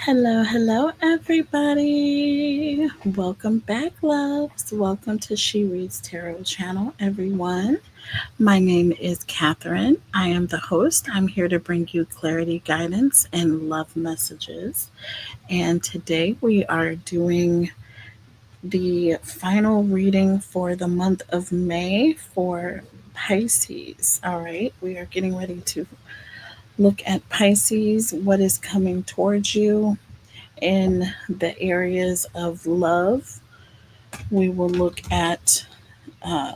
Hello, everybody. Welcome back, loves. Welcome to She Reads Tarot channel, everyone. My name is Catherine. I am the host. I'm here to bring you clarity, guidance, and love messages. And today we are doing the final reading for the month of May for Pisces. All right, we are getting ready to look at Pisces, what is coming towards you in the areas of love. We will look at uh,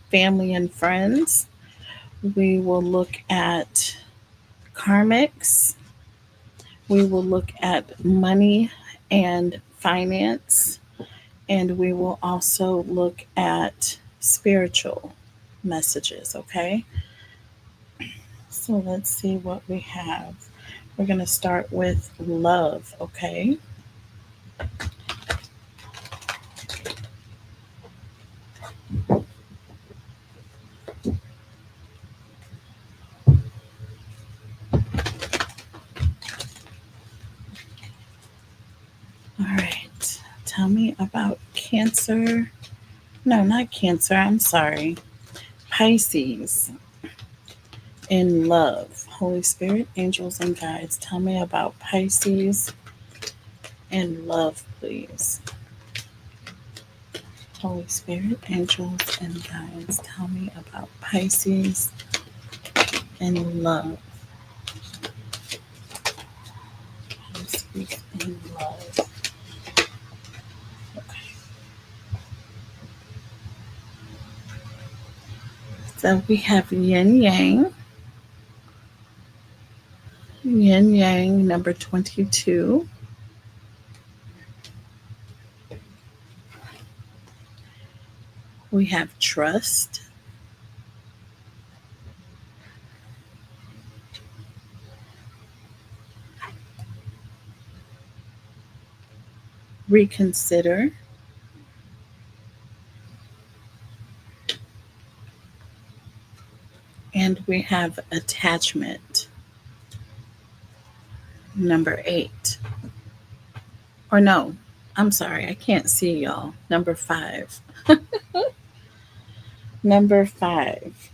family and friends. We will look at karmics. We will look at money and finance. And we will also look at spiritual messages, okay? So let's see what we have. We're going to start with love, okay? All right. Tell me about Cancer. No, not Cancer. I'm sorry. Pisces in love. Holy Spirit, angels, and guides. Tell me about Pisces in love, please. Holy Spirit, angels, and guides. Tell me about Pisces in love. Pisces in love. Okay. So we have yin yang. Yin yang number 22. We have trust. Reconsider. And we have attachment, number 8. Or no, I'm sorry, I can't see y'all. Number 5. Number 5.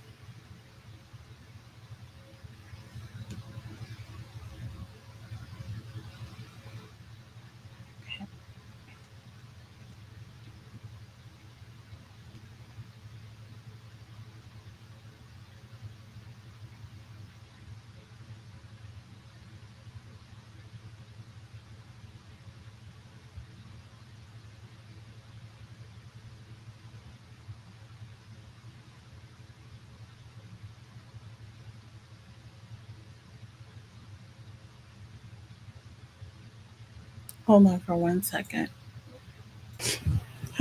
Hold on for 1 second.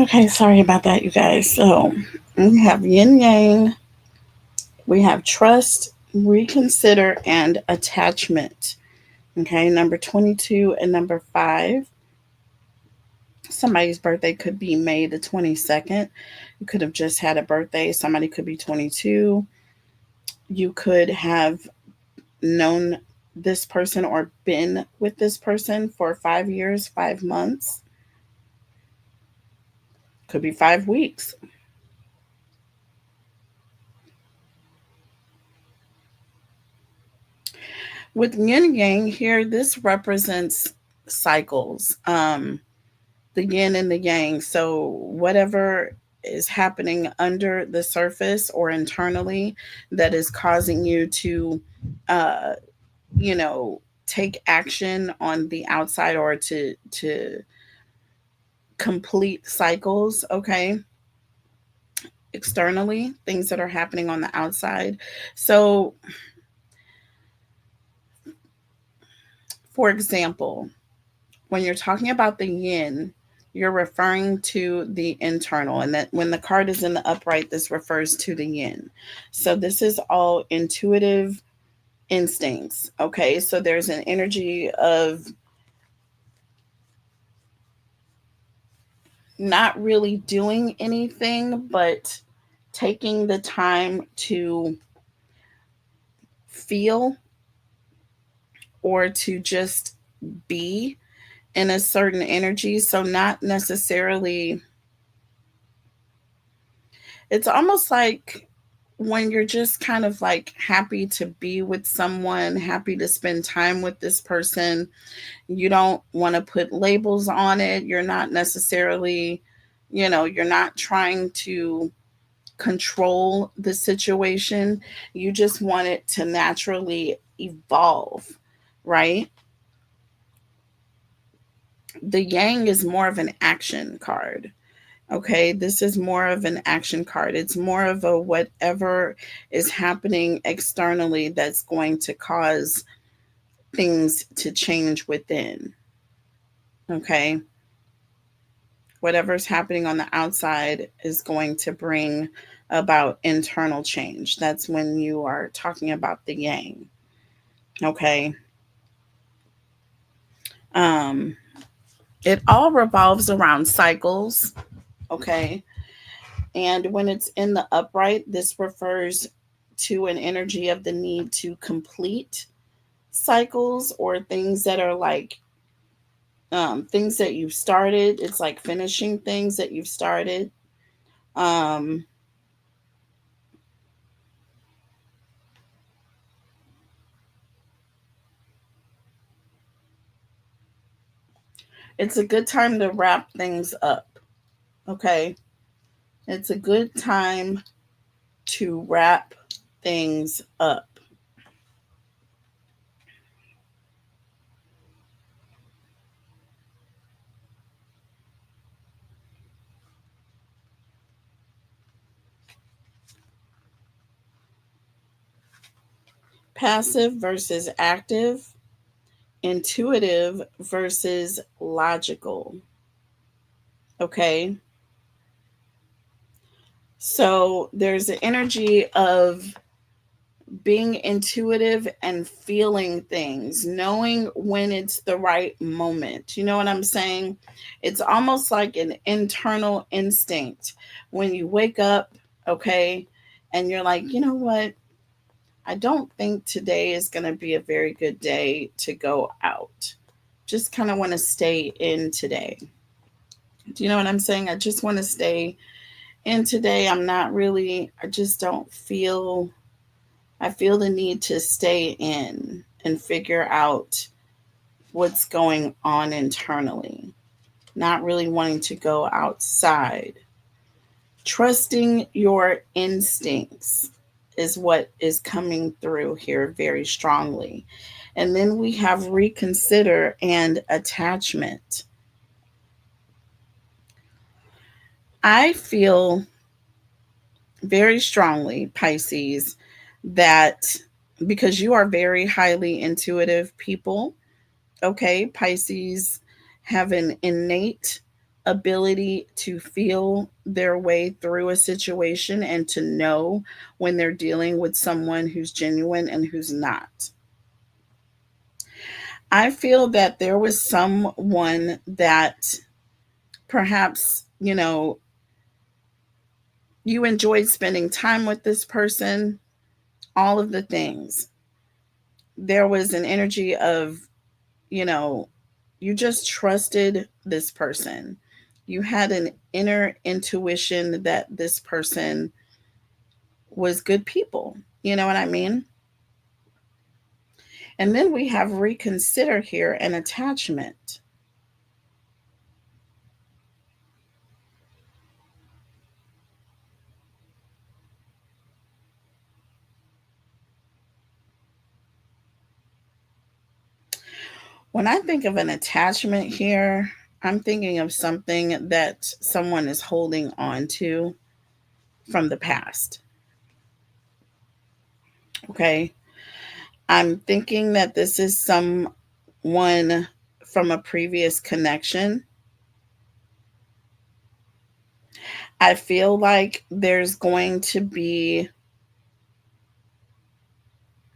Okay, sorry about that, you guys. So we have yin yang, we have trust, reconsider, and attachment. Okay, number 22 and number 5. Somebody's birthday could be May the 22nd. You could have just had a birthday. Somebody could be 22. You could have known this person or been with this person for 5 years, 5 months, could be 5 weeks. With yin yang here, this represents cycles, the yin and the yang. So, whatever is happening under the surface or internally that is causing you to, uh, take action on the outside or to complete cycles, okay, externally, things that are happening on the outside. So, for example, when you're talking about the yin, you're referring to the internal, and that when the card is in the upright, this refers to the yin. So, this is all intuitive instincts, okay? So, there's an energy of not really doing anything, but taking the time to feel or to just be in a certain energy. So, not necessarily, it's almost like when you're just kind of like happy to be with someone, happy to spend time with this person, you don't want to put labels on it. You're not necessarily, you're not trying to control the situation. You just want it to naturally evolve, right? The Yang is more of an action card. Okay, this is more of an action card. It's more of a whatever is happening externally that's going to cause things to change within. Okay, whatever's happening on the outside is going to bring about internal change. That's when you are talking about the Yang. Okay, um, it all revolves around cycles. Okay, and when it's in the upright, this refers to an energy of the need to complete cycles or things that are like things that you've started. It's like finishing things that you've started. Um, it's a good time to wrap things up. Okay. It's a good time to wrap things up. Passive versus active, intuitive versus logical. Okay. So there's an energy of being intuitive and feeling things, knowing when it's the right moment. You know what I'm saying? It's almost like an internal instinct when you wake up, okay, and you're like, you know what? I don't think today is going to be a very good day to go out. Just kind of want to stay in today. Do you know what I'm saying? I just want to stay in today. I'm not really, I just don't feel, I feel the need to stay in and figure out what's going on internally, not really wanting to go outside. Trusting your instincts is what is coming through here very strongly. And then we have reconsider and attachment. I feel very strongly, Pisces, that because you are very highly intuitive people, okay, Pisces have an innate ability to feel their way through a situation and to know when they're dealing with someone who's genuine and who's not. I feel that there was someone that perhaps, you enjoyed spending time with this person, all of the things. There was an energy of, you know, you just trusted this person. You had an inner intuition that this person was good people. You know what I mean? And then we have reconsider here and attachment. When I think of an attachment here, I'm thinking of something that someone is holding on to from the past. Okay. I'm thinking that this is someone from a previous connection. I feel like there's going to be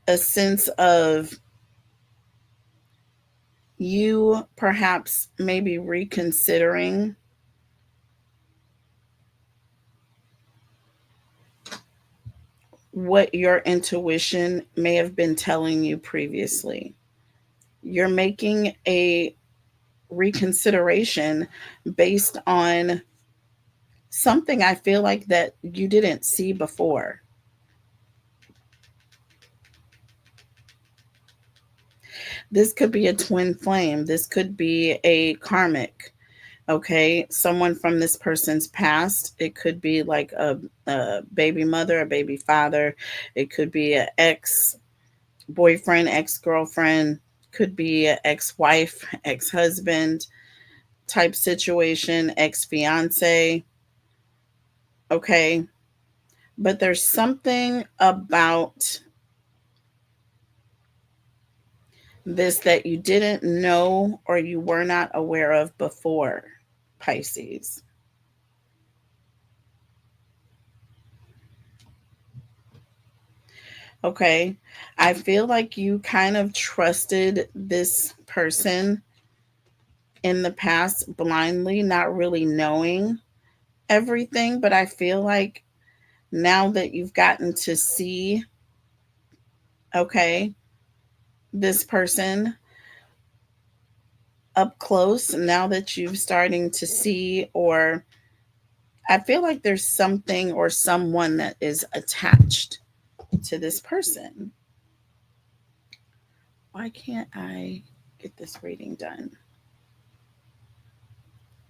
a sense of you perhaps maybe reconsidering what your intuition may have been telling you previously. You're making a reconsideration based on something I feel like that you didn't see before. This could be a twin flame. This could be a karmic. Okay, someone from this person's past. It could be like a baby mother, a baby father. It could be an ex boyfriend, ex girlfriend. Could be an ex wife, ex husband type situation, ex fiance. Okay, but there's something about this that you didn't know or you were not aware of before, Pisces. Okay. I feel like you kind of trusted this person in the past blindly, not really knowing everything. But I feel like now that you've gotten to see, okay, this person up close, now that you've starting to see, or I feel like there's something or someone that is attached to this person. Why can't I get this reading done?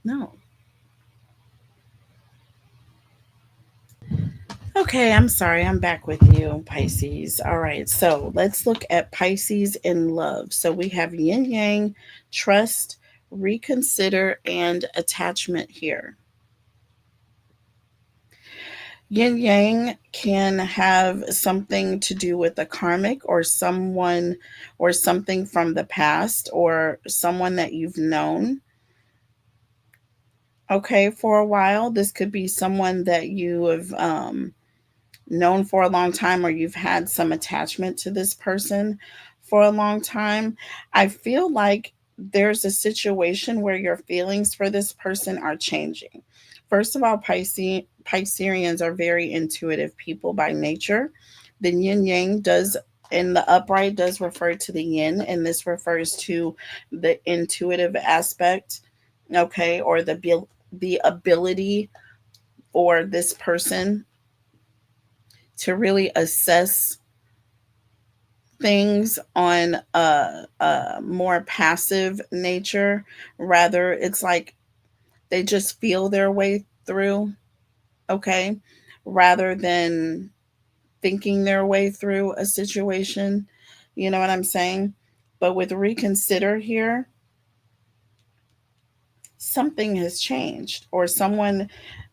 No. Okay, I'm sorry. I'm back with you, Pisces. All right, so let's look at Pisces in love. So we have yin yang, trust, reconsider, and attachment here. Yin yang can have something to do with a karmic or someone or something from the past or someone that you've known. Okay, for a while. This could be someone that you have known for a long time or you've had some attachment to this person for a long time. I feel like there's a situation where your feelings for this person are changing. First of all, Pisceans are very intuitive people by nature. The yin yang does in the upright does refer to the yin, and this refers to the intuitive aspect, okay, or the ability or this person to really assess things on a more passive nature. Rather, it's like they just feel their way through, okay, rather than thinking their way through a situation. You know what I'm saying? But with reconsider here, something has changed or someone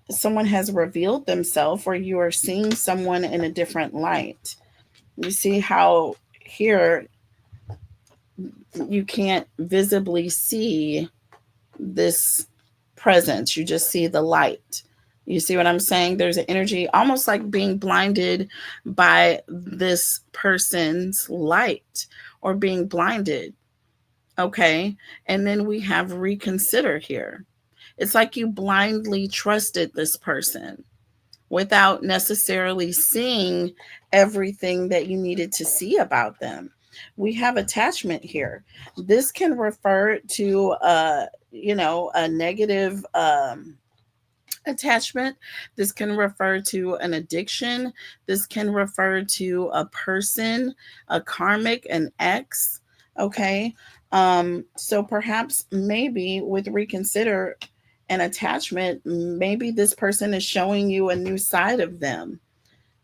has revealed themselves or you are seeing someone in a different light. You see how here you can't visibly see this presence, you just see the light. You see what I'm saying? There's an energy almost like being blinded by this person's light or being blinded. Okay. And then we have reconsider here. It's like you blindly trusted this person without necessarily seeing everything that you needed to see about them. We have attachment here. This can refer to a negative attachment. This can refer to an addiction. This can refer to a person, a karmic, an ex. Okay. So perhaps maybe with reconsider an attachment, maybe this person is showing you a new side of them.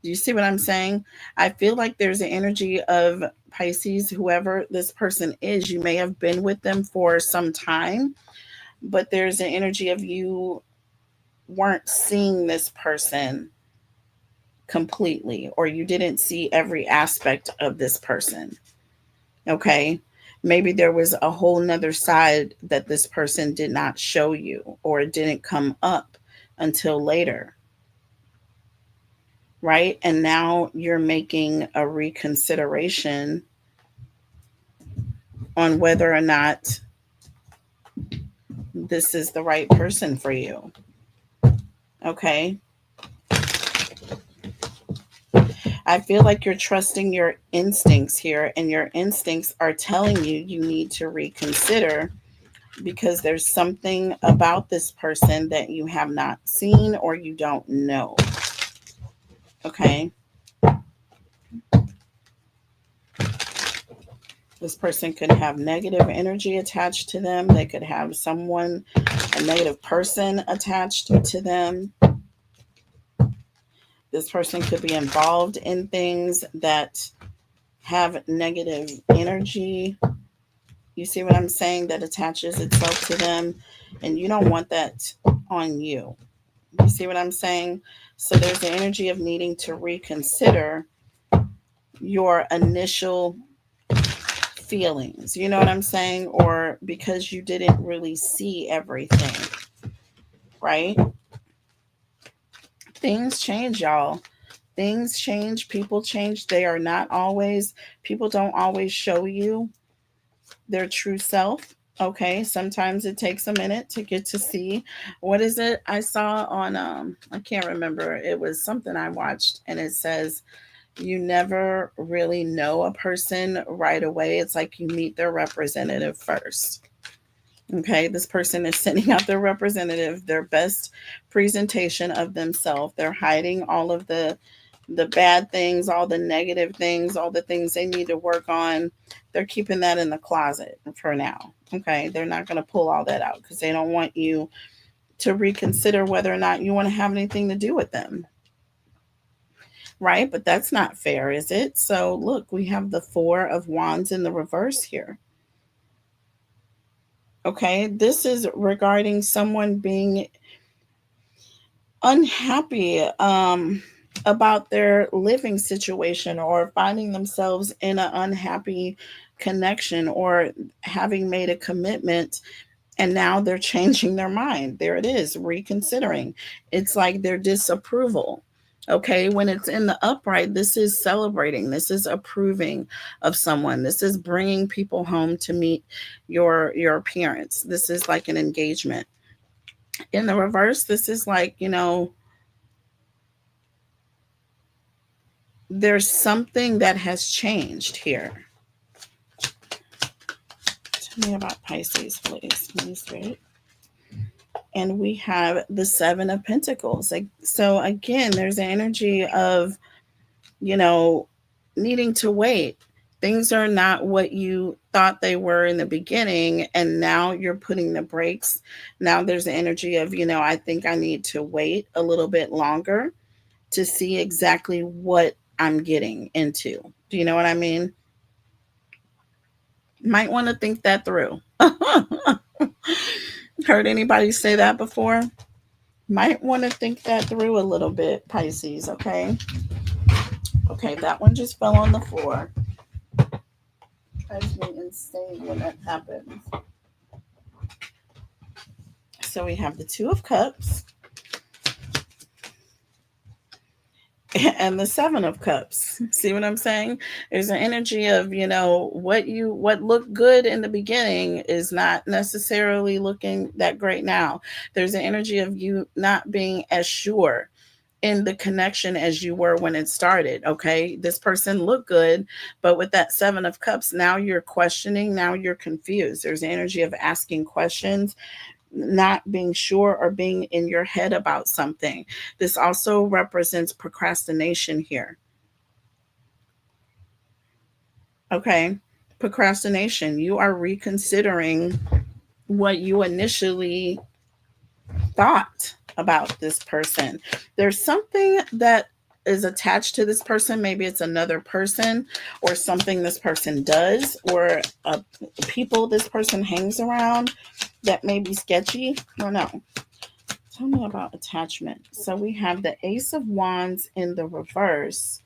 Do you see what I'm saying? I feel like there's an energy of Pisces, whoever this person is. You may have been with them for some time, but there's an energy of you weren't seeing this person completely, or you didn't see every aspect of this person. Okay. Maybe there was a whole nother side that this person did not show you, or it didn't come up until later. Right. And now you're making a reconsideration on whether or not this is the right person for you. Okay. I feel like you're trusting your instincts here, and your instincts are telling you you need to reconsider because there's something about this person that you have not seen or you don't know. Okay. This person could have negative energy attached to them. They could have someone, a negative person attached to them. This person could be involved in things that have negative energy. You see what I'm saying? That attaches itself to them. And you don't want that on you. You see what I'm saying? So there's the energy of needing to reconsider your initial feelings. You know what I'm saying? Or because you didn't really see everything, right? Things change, y'all. Things change, people change. They are not always, people don't always show you their true self. Okay, sometimes it takes a minute to get to see. What is it I saw on I can't remember. It was something I watched, and it says you never really know a person right away. It's like you meet their representative first. Okay, this person is sending out their representative, their best presentation of themselves. They're hiding all of the bad things, all the negative things, all the things they need to work on. They're keeping that in the closet for now. Okay, they're not going to pull all that out because they don't want you to reconsider whether or not you want to have anything to do with them. Right? But that's not fair, is it? So, look, we have the Four of Wands in the reverse here. Okay, this is regarding someone being unhappy about their living situation, or finding themselves in an unhappy connection, or having made a commitment and now they're changing their mind. There it is, reconsidering. It's like their disapproval. Okay, when it's in the upright, this is celebrating, this is approving of someone, this is bringing people home to meet your parents. This is like an engagement. In the reverse, this is like, there's something that has changed here. Tell me about Pisces, please, Spirit. And we have the Seven of Pentacles. Like, so again, there's an energy of, you know, needing to wait. Things are not what you thought they were in the beginning, and now you're putting the brakes. Now there's an energy of, I think I need to wait a little bit longer to see exactly what I'm getting into. Do you know what I mean? Might want to think that through. Heard anybody say that before? Might want to think that through a little bit, Pisces, okay? Okay, that one just fell on the floor. Drives me insane when that happens. So we have the Two of Cups and the Seven of Cups. See what I'm saying? There's an energy of, what looked good in the beginning is not necessarily looking that great now. There's an energy of you not being as sure in the connection as you were when it started. Okay, this person looked good, but with that Seven of Cups, now you're questioning, now you're confused. There's an energy of asking questions, not being sure, or being in your head about something. This also represents procrastination here. Okay, procrastination. You are reconsidering what you initially thought about this person. There's something that is attached to this person. Maybe it's another person, or something this person does, or people this person hangs around that may be sketchy. I don't know. Tell me about attachment. So we have the Ace of Wands in the reverse,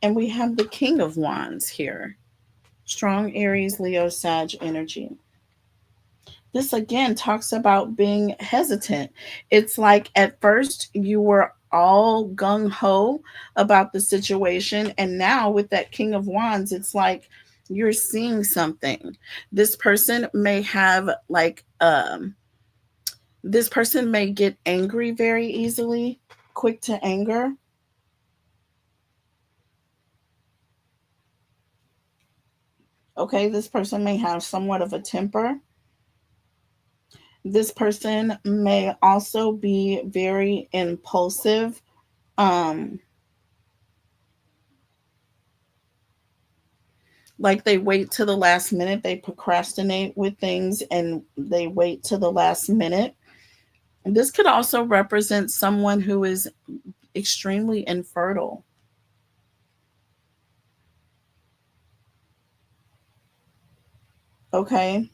and we have the King of Wands here. Strong Aries, Leo, Sag energy. This again talks about being hesitant. It's like at first you were all gung ho about the situation, and now with that King of Wands, it's like you're seeing something. This person may have this person may get angry very easily, quick to anger. Okay, this person may have somewhat of a temper. This person may also be very impulsive. Um, like they wait to the last minute, they procrastinate with things and they wait to the last minute. This could also represent someone who is extremely infertile. Okay.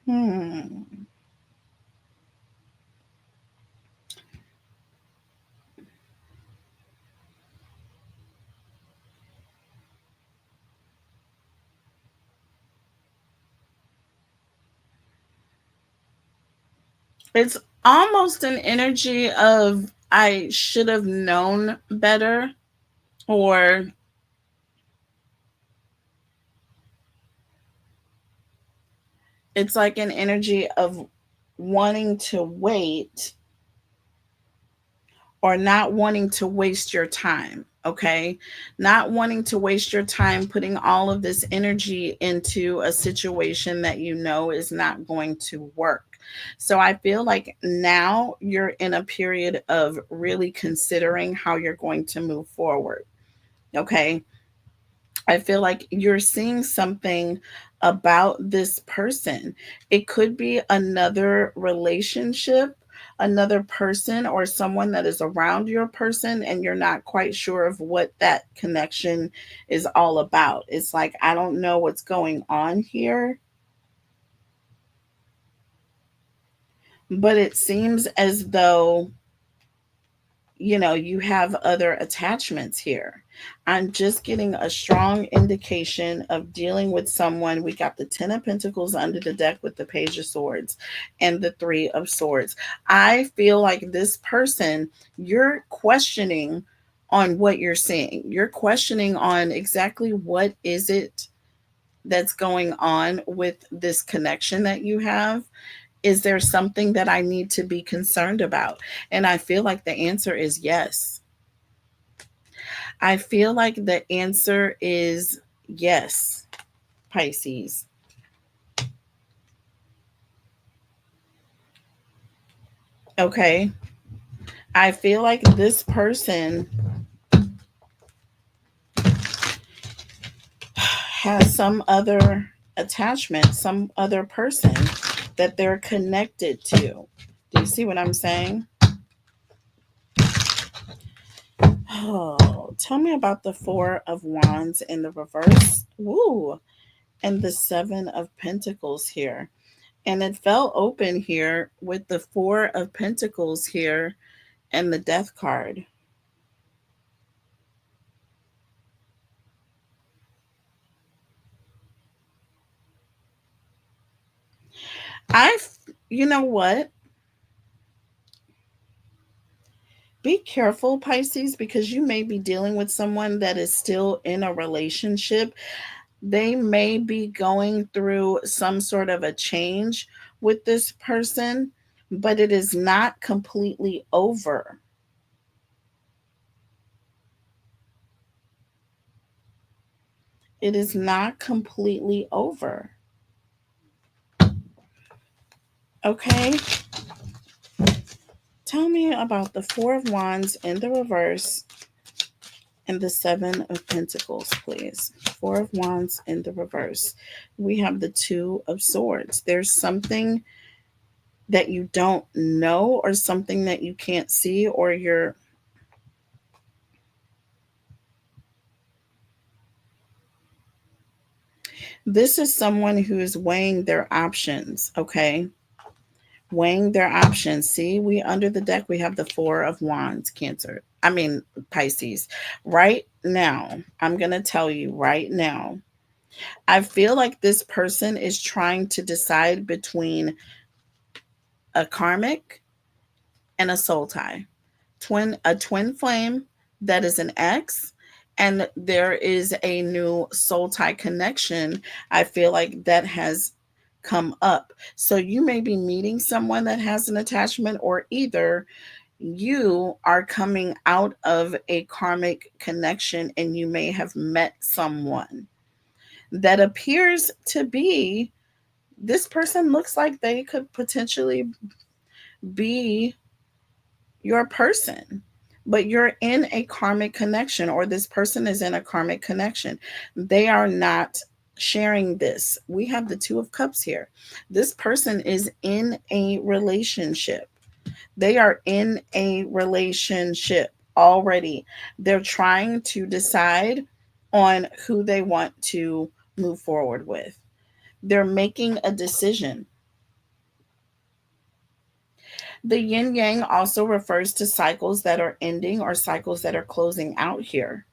Hmm. It's almost an energy of I should have known better, or it's like an energy of wanting to wait or not wanting to waste your time. Okay. Not wanting to waste your time putting all of this energy into a situation that you know is not going to work. So I feel like now you're in a period of really considering how you're going to move forward. Okay. I feel like you're seeing something about this person. It could be another relationship, another person, or someone that is around your person, and you're not quite sure of what that connection is all about. It's like, I don't know what's going on here, but it seems as though you have other attachments here. I'm just getting a strong indication of dealing with someone. We got the 10 of Pentacles under the deck with the Page of Swords and the Three of Swords. I feel like this person, you're questioning on what you're seeing. You're questioning on exactly what is it that's going on with this connection that you have. Is there something that I need to be concerned about? And I feel like the answer is yes. I feel like the answer is yes, Pisces. Okay. I feel like this person has some other attachment, some other person that they're connected to. Do you see what I'm saying? Oh, tell me about the Four of Wands in the reverse. Woo. And the Seven of Pentacles here. And it fell open here with the Four of Pentacles here and the Death card. I, you know what? Be careful, Pisces, because you may be dealing with someone that is still in a relationship. They may be going through some sort of a change with this person, but it is not completely over. It is not completely over. Okay? Tell me about the Four of Wands in the reverse and the Seven of Pentacles, please. Four of Wands in the reverse. We have the Two of Swords. There's something that you don't know, or something that you can't see, or you're. This is someone who is weighing their options, okay? Weighing their options. See, we under the deck, we have the Four of Wands, Cancer. I mean, Pisces. Right now, I'm going to tell you right now, I feel like this person is trying to decide between a karmic and a soul tie. A twin flame that is an ex, and there is a new soul tie connection. I feel like that has come up. So you may be meeting someone that has an attachment, or either you are coming out of a karmic connection and you may have met someone that appears to be, this person looks like they could potentially be your person, but you're in a karmic connection, or this person is in a karmic connection. They are not sharing this. We have the Two of Cups here. This person is in a relationship. They are in a relationship already. They're trying to decide on who they want to move forward with. They're making a decision. The yin yang also refers to cycles that are ending or cycles that are closing out here.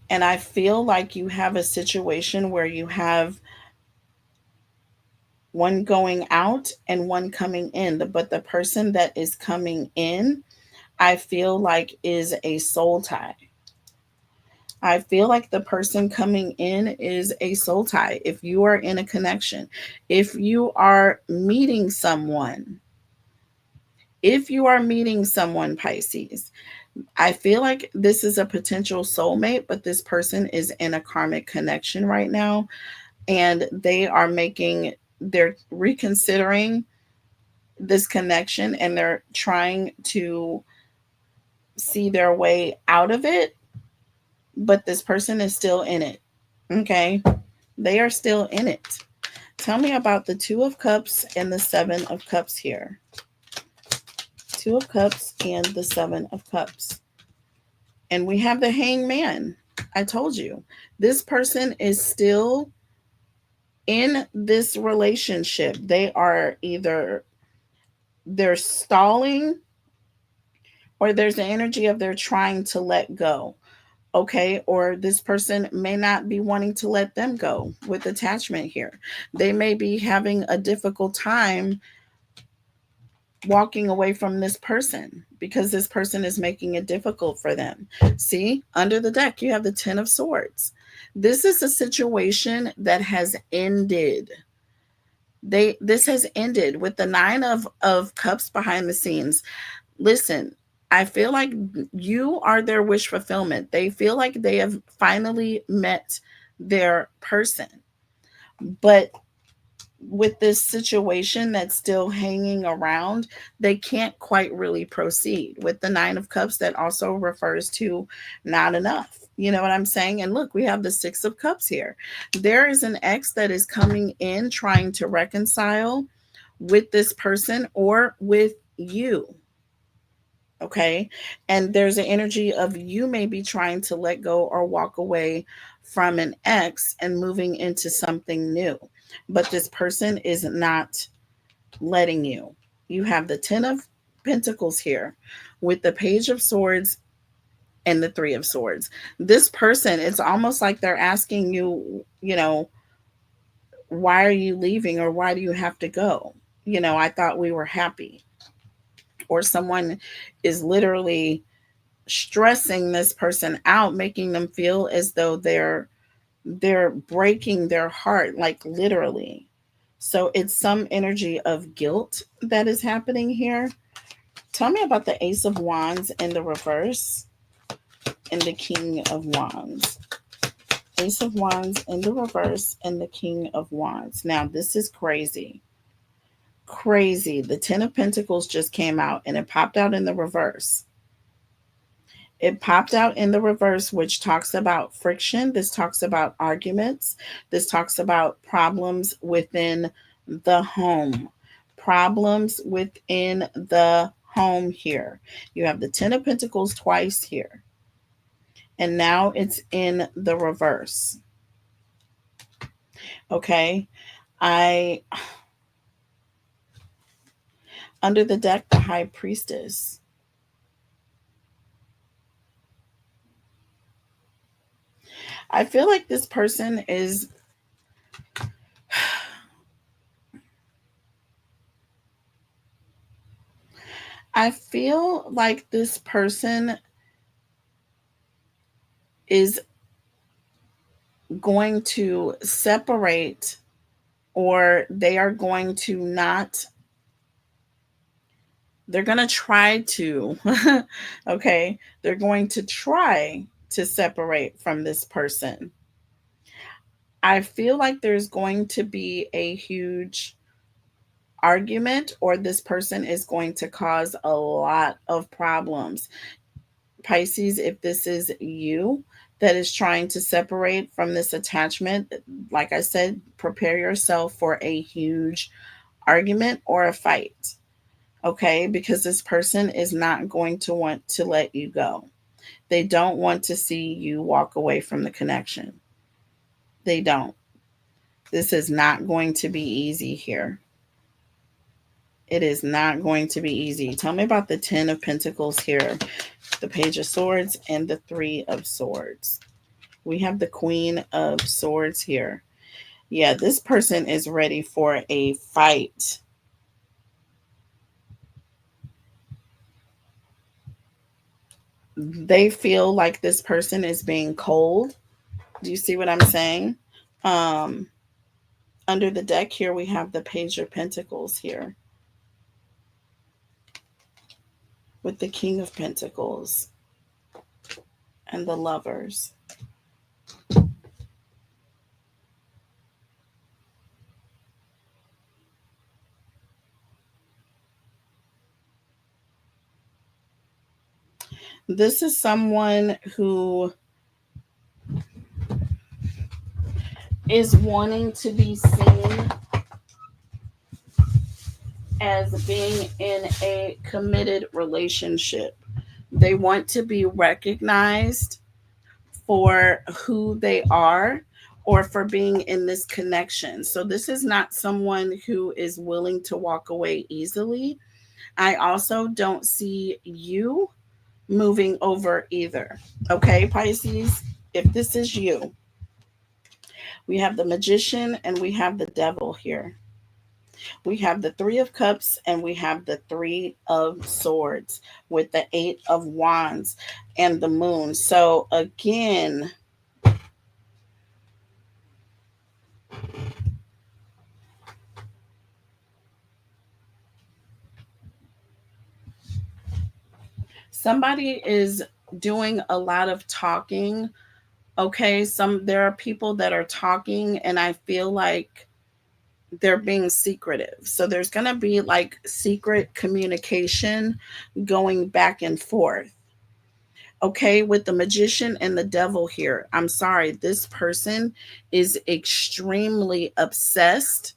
And I feel like you have a situation where you have one going out and one coming in. But the person that is coming in, I feel like, is a soul tie. I feel like the person coming in is a soul tie. If you are in a connection, if you are meeting someone, Pisces, I feel like this is a potential soulmate, but this person is in a karmic connection right now, and they're reconsidering this connection, and they're trying to see their way out of it, but this person is still in it. Okay? They are still in it. Tell me about the Two of Cups and the Seven of Cups here. Two of Cups and the Seven of Cups. And we have the Hangman. I told you. This person is still in this relationship. They are either they're stalling, or there's the energy of they're trying to let go. Okay, or this person may not be wanting to let them go with attachment here. They may be having a difficult time walking away from this person because this person is making it difficult for them. See, under the deck, you have the Ten of Swords. This is a situation that has ended. This has ended with the Nine of Cups behind the scenes. Listen, I feel like you are their wish fulfillment. They feel like they have finally met their person. But with this situation that's still hanging around, they can't quite really proceed. With the Nine of Cups, that also refers to not enough. You know what I'm saying? And look, we have the Six of Cups here. There is an ex that is coming in trying to reconcile with this person or with you. Okay. And there's an energy of you may be trying to let go or walk away from an ex and moving into something new. But this person is not letting you. You have the Ten of Pentacles here with the Page of Swords and the Three of Swords. This person, it's almost like they're asking you, why are you leaving, or why do you have to go? I thought we were happy. Or someone is literally stressing this person out, making them feel as though they're breaking their heart, like literally. So it's some energy of guilt that is happening here. Tell me about the Ace of Wands in the reverse and the King of Wands. Ace of Wands in the reverse and the King of Wands. Now, this is crazy. Crazy. The Ten of Pentacles just came out and it popped out in the reverse. It popped out in the reverse, which talks about friction. This talks about arguments. This talks about problems within the home. Problems within the home here. You have the Ten of Pentacles twice here. And now it's in the reverse. Okay. Under the deck, the High Priestess. I feel like this person is I feel like this person is going to separate, or they are going to not, they're going to try to, okay, they're going to try to separate from this person. I feel like there's going to be a huge argument, or this person is going to cause a lot of problems. Pisces, if this is you that is trying to separate from this attachment, like I said, prepare yourself for a huge argument or a fight, okay? Because this person is not going to want to let you go. They don't want to see you walk away from the connection. They don't. This is not going to be easy here. It is not going to be easy. Tell me about the 10 of Pentacles here, the Page of Swords, and the 3 of Swords. We have the Queen of Swords here. Yeah, this person is ready for a fight. They feel like this person is being cold. Do you see what I'm saying? Um, Under the deck here, we have the Page of Pentacles here with the King of Pentacles and the Lovers. This is someone who is wanting to be seen as being in a committed relationship. They want to be recognized for who they are, or for being in this connection. So, this is not someone who is willing to walk away easily. I also don't see you moving over either. Okay, Pisces, if this is you, we have the Magician and we have the Devil here. We have the 3 of Cups and we have the 3 of Swords with the 8 of Wands and the Moon. So, again, somebody is doing a lot of talking. Okay, there are people that are talking, and I feel like they're being secretive. So there's going to be like secret communication going back and forth. Okay, with the Magician and the Devil here, I'm sorry, this person is extremely obsessed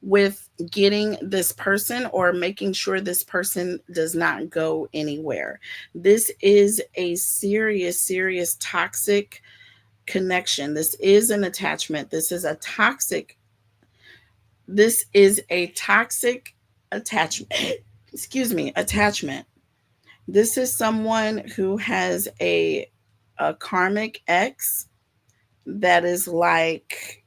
with getting this person, or making sure this person does not go anywhere. This is a serious, serious toxic connection. This is an attachment. This is a toxic attachment. Excuse me, attachment. This is someone who has a karmic ex that is like,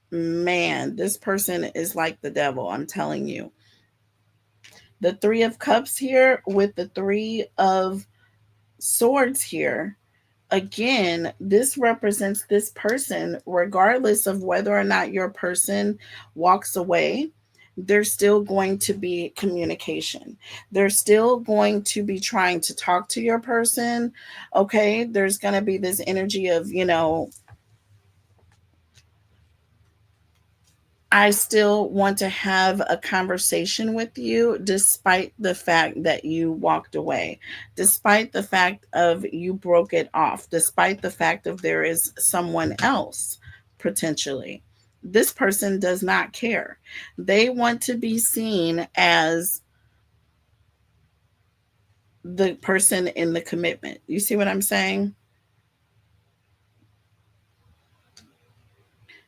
man, this person is like the devil, I'm telling you. The 3 of Cups here with the 3 of Swords here. Again, this represents this person, regardless of whether or not your person walks away, there's still going to be communication. They're still going to be trying to talk to your person. Okay. There's going to be this energy of, I still want to have a conversation with you despite the fact that you walked away, despite the fact of you broke it off, despite the fact of there is someone else potentially. This person does not care. They want to be seen as the person in the commitment. You see what I'm saying?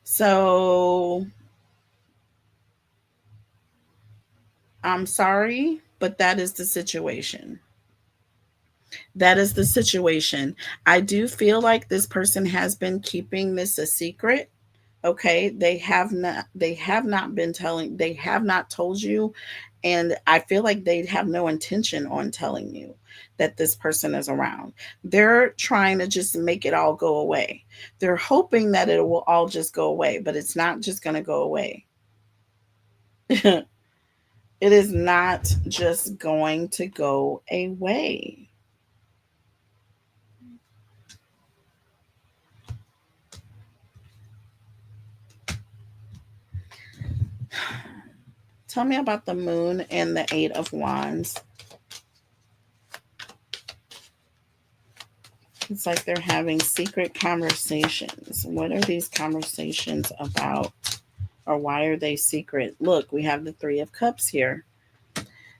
So, I'm sorry, but that is the situation. That is the situation. I do feel like this person has been keeping this a secret. Okay, they have not been telling, they have not told you, and I feel like they have no intention on telling you that this person is around. They're trying to just make it all go away. They're hoping that it will all just go away, but it's not just going to go away. It is not just going to go away. Tell me about the moon and the Eight of Wands. It's like they're having secret conversations. What are these conversations about? Or why are they secret? Look, we have the Three of Cups here.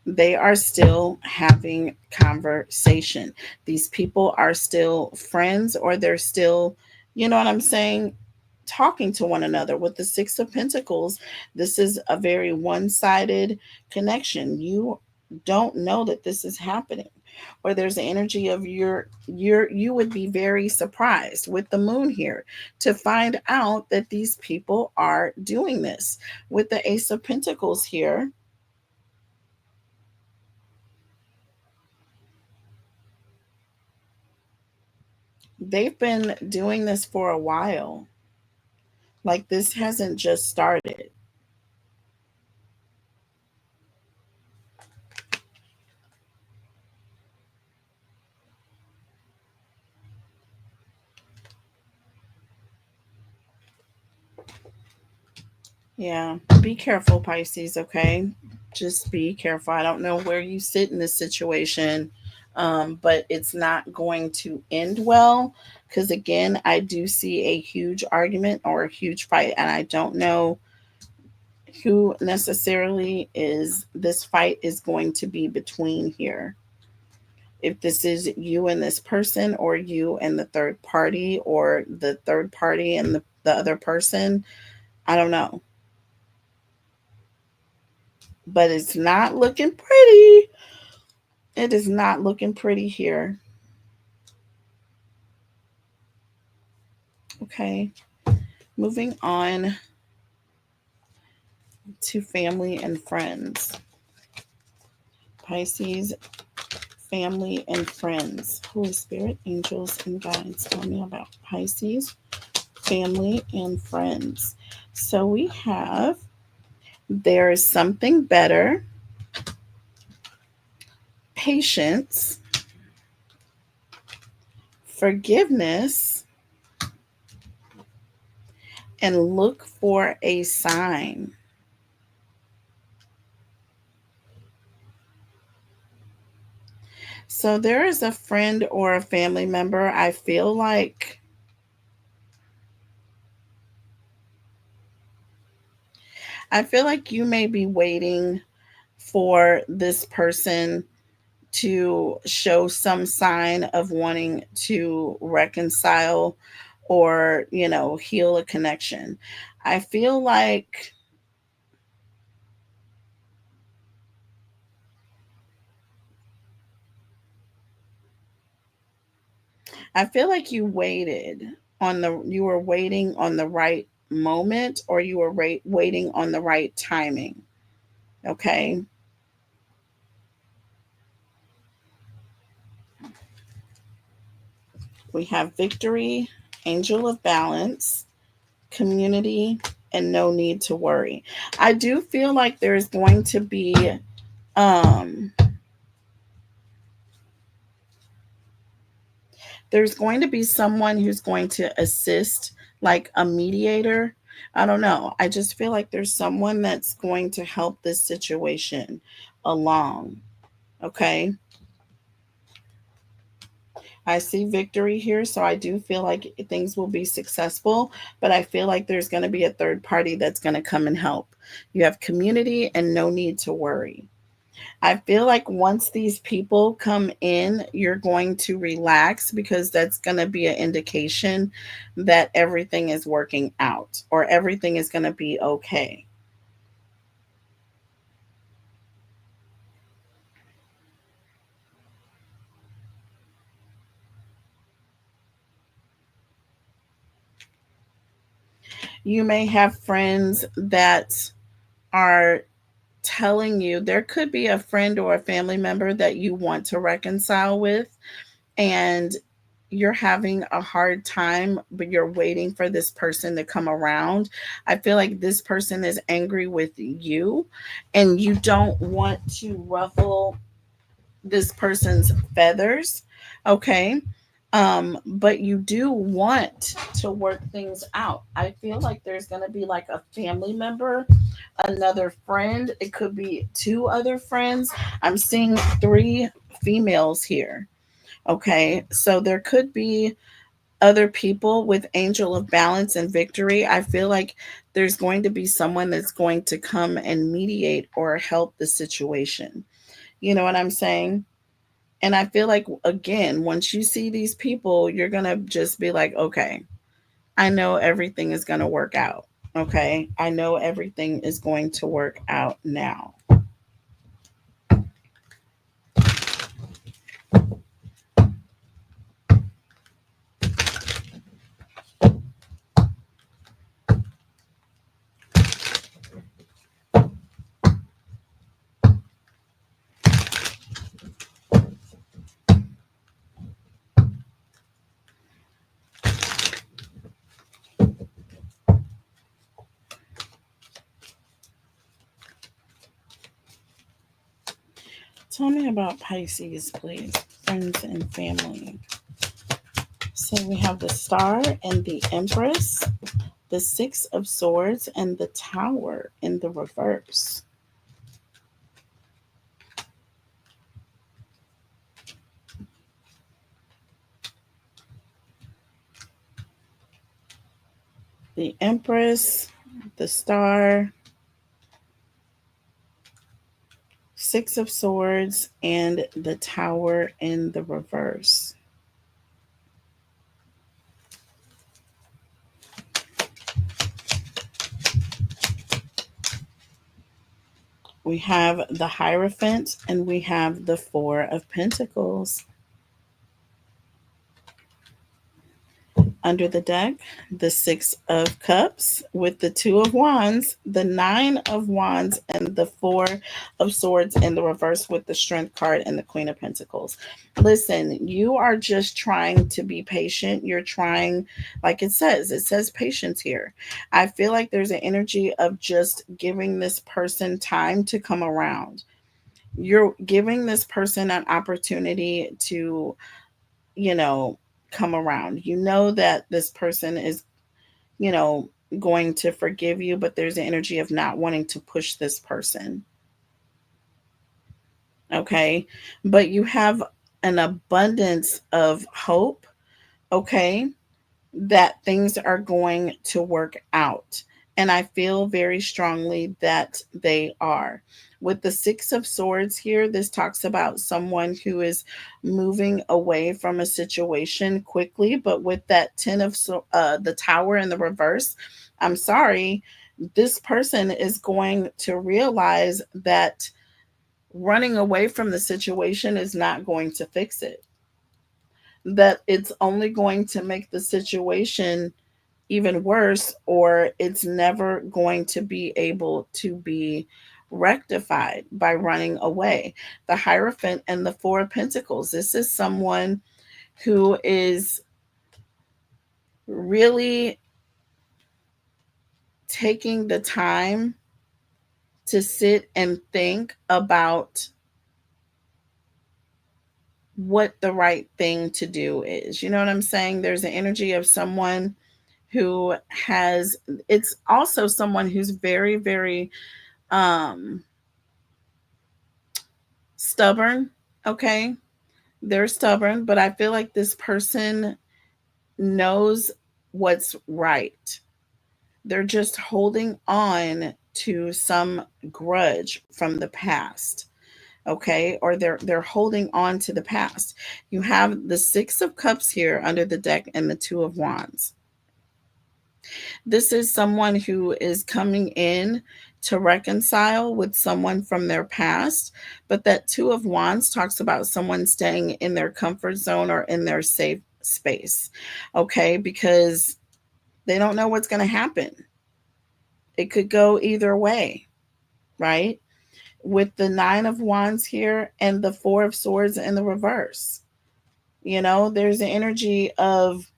They are still having conversation. These people are still friends, or they're still, you know what I'm saying, talking to one another. With the Six of Pentacles, this is a very one-sided connection. You don't know that this is happening, or there's the energy of you would be very surprised with the moon here to find out that these people are doing this. With the Ace of Pentacles here, they've been doing this for a while. Like, this hasn't just started. Yeah, be careful, Pisces, okay? Just be careful. I don't know where you sit in this situation, but it's not going to end well. Because again, I do see a huge argument or a huge fight, and I don't know who necessarily is this fight is going to be between here. If this is you and this person, or you and the third party, or the third party and the other person, I don't know. But it's not looking pretty. It is not looking pretty here. Okay. Moving on to family and friends. Pisces, family and friends. Holy Spirit, angels, and guides, tell me about Pisces, family, and friends. So we have, there is something better, patience, forgiveness, and look for a sign. So there is a friend or a family member. I feel like you may be waiting for this person to show some sign of wanting to reconcile, or, heal a connection. I feel like you waited you were waiting on the right moment, or you were waiting on the right timing. Okay. We have victory, angel of balance, community, and no need to worry. I do feel like um there's going to be someone who's going to assist, like a mediator. I don't know. I just feel like there's someone that's going to help this situation along. Okay. I see victory here, so I do feel like things will be successful, but I feel like there's going to be a third party that's going to come and help. You have community and no need to worry. I feel like once these people come in, you're going to relax, because that's going to be an indication that everything is working out, or everything is going to be okay. You may have friends that are telling you, there could be a friend or a family member that you want to reconcile with, and you're having a hard time, but you're waiting for this person to come around. I feel like this person is angry with you, and you don't want to ruffle this person's feathers. Okay. But you do want to work things out. I feel like there's going to be like a family member, another friend. It could be two other friends. I'm seeing three females here. Okay. So there could be other people with Angel of Balance and Victory. I feel like there's going to be someone that's going to come and mediate or help the situation. You know what I'm saying? And I feel like, again, once you see these people, you're going to just be like, okay, I know everything is going to work out. Okay. I know everything is going to work out now. Tell me about Pisces, please. Friends and family. So we have the Star and the Empress, the Six of Swords, and the Tower in the reverse. The Empress, the Star, Six of Swords, and the Tower in the reverse. We have the Hierophant and we have the Four of Pentacles. Under the deck, the Six of Cups with the Two of Wands, the Nine of Wands, and the Four of Swords in the reverse with the Strength card and the Queen of Pentacles. Listen, you are just trying to be patient. You're trying, like it says patience here. I feel like there's an energy of just giving this person time to come around. You're giving this person an opportunity to, you know, come around. You know that this person is, you know, going to forgive you, but there's an energy of not wanting to push this person. Okay. But you have an abundance of hope. Okay. That things are going to work out. And I feel very strongly that they are. With the Six of Swords here, this talks about someone who is moving away from a situation quickly. But with that the Tower in the reverse, I'm sorry, this person is going to realize that running away from the situation is not going to fix it, that it's only going to make the situation even worse, or it's never going to be able to be rectified by running away. The Hierophant and the Four of Pentacles. This is someone who is really taking the time to sit and think about what the right thing to do is. You know what I'm saying? There's an energy of someone who has, it's also someone who's very, very um stubborn. Okay. They're stubborn, but I feel like this person knows what's right. They're just holding on to some grudge from the past. Okay, or they're holding on to the past. You have the Six of Cups here under the deck and the Two of Wands. This is someone who is coming in to reconcile with someone from their past. But that Two of Wands talks about someone staying in their comfort zone or in their safe space. Okay, because they don't know what's going to happen. It could go either way, right? With the Nine of Wands here and the Four of Swords in the reverse. There's an energy of,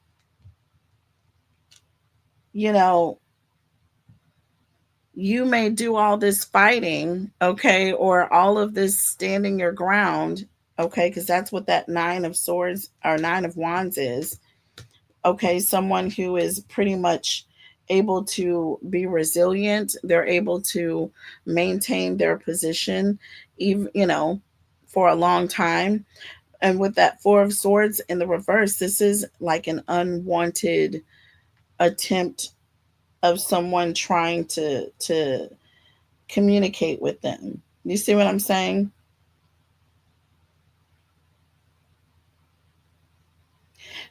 you know, you may do all this fighting, okay, or all of this standing your ground, okay, because that's what that Nine of Swords or Nine of Wands is. Okay, someone who is pretty much able to be resilient, they're able to maintain their position, even, for a long time. And with that Four of Swords in the reverse, this is like an unwanted attempt of someone trying to communicate with them. You see what I'm saying?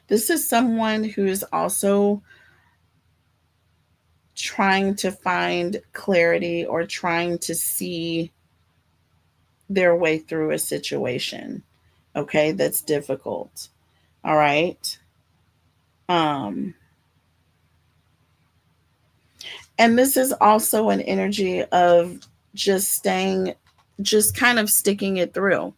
This is someone who is also trying to find clarity or trying to see their way through a situation, okay, that's difficult. All right. Um and this is also an energy of just staying, just kind of sticking it through.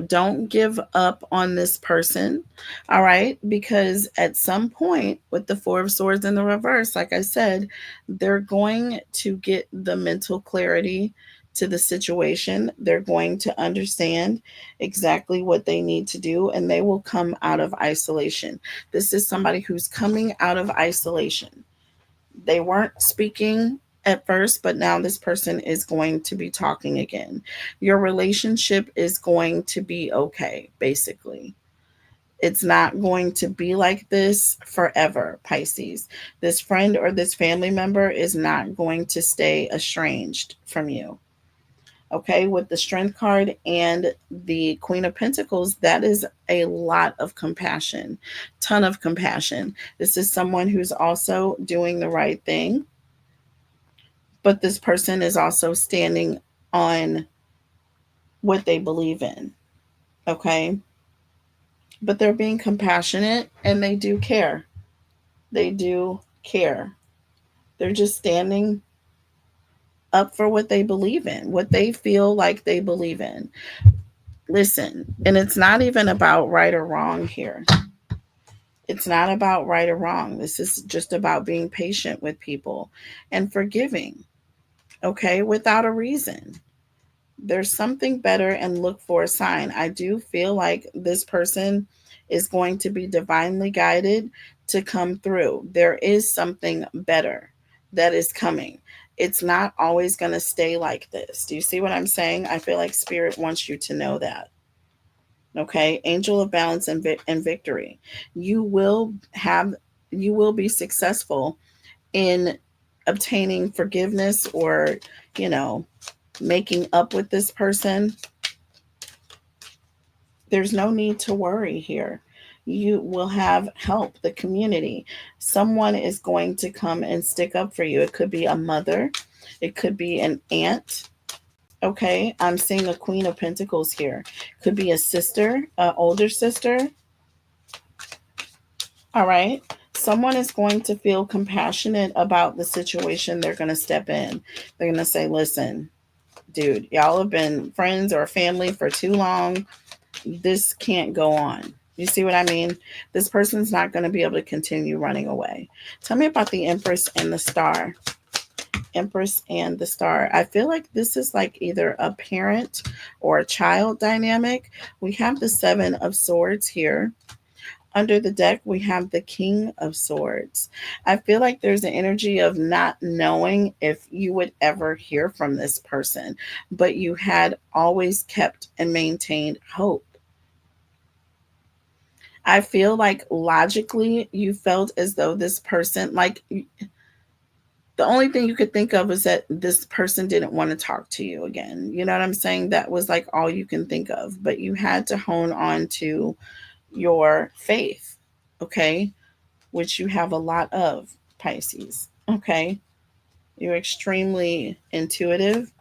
Don't give up on this person. All right. Because at some point, with the Four of Swords in the reverse, like I said, they're going to get the mental clarity to the situation. They're going to understand exactly what they need to do, and they will come out of isolation. This is somebody who's coming out of isolation. They weren't speaking at first, but now this person is going to be talking again. Your relationship is going to be okay, basically. It's not going to be like this forever, Pisces. This friend or this family member is not going to stay estranged from you. Okay, with the Strength card and the Queen of Pentacles, that is a lot of compassion, ton of compassion. This is someone who's also doing the right thing, but this person is also standing on what they believe in. Okay, but they're being compassionate and they do care. They do care. They're just standing up for what they believe in, what they feel like they believe in. Listen, and it's not even about right or wrong here. It's not about right or wrong. This is just about being patient with people and forgiving, okay, without a reason. There's something better, and look for a sign. I do feel like this person is going to be divinely guided to come through. There is something better that is coming. It's not always going to stay like this. Do you see what I'm saying? I feel like Spirit wants you to know that. Okay, angel of balance and victory. You will have, you will be successful in obtaining forgiveness, or, you know, making up with this person. There's no need to worry here. You will have help, the community. Someone is going to come and stick up for you. It could be a mother, it could be an aunt. Okay, I'm seeing a Queen of Pentacles here. Could be a sister, an older sister. All right. Someone is going to feel compassionate about the situation. They're going to step in. They're going to say, listen, dude, y'all have been friends or family for too long. This can't go on. You see what I mean? This person's not going to be able to continue running away. Tell me about the Empress and the Star. Empress and the Star. I feel like this is like either a parent or a child dynamic. We have the Seven of Swords here. Under the deck, we have the King of Swords. I feel like there's an energy of not knowing if you would ever hear from this person, but you had always kept and maintained hope. I feel like logically you felt as though this person, like, the only thing you could think of is that this person didn't want to talk to you again. You know what I'm saying? That was like all you can think of, but you had to hone on to your faith, okay? Which you have a lot of, Pisces, okay? You're extremely intuitive.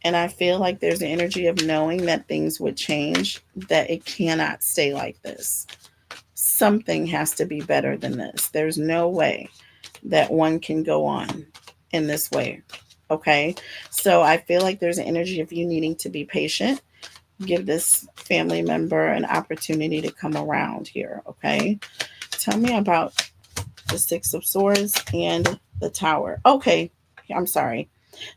And I feel like there's an energy of knowing that things would change, that it cannot stay like this. Something has to be better than this. There's no way that one can go on in this way. Okay. So I feel like there's an energy of you needing to be patient. Give this family member an opportunity to come around here. Okay. Tell me about the Six of Swords and the Tower. Okay. I'm sorry.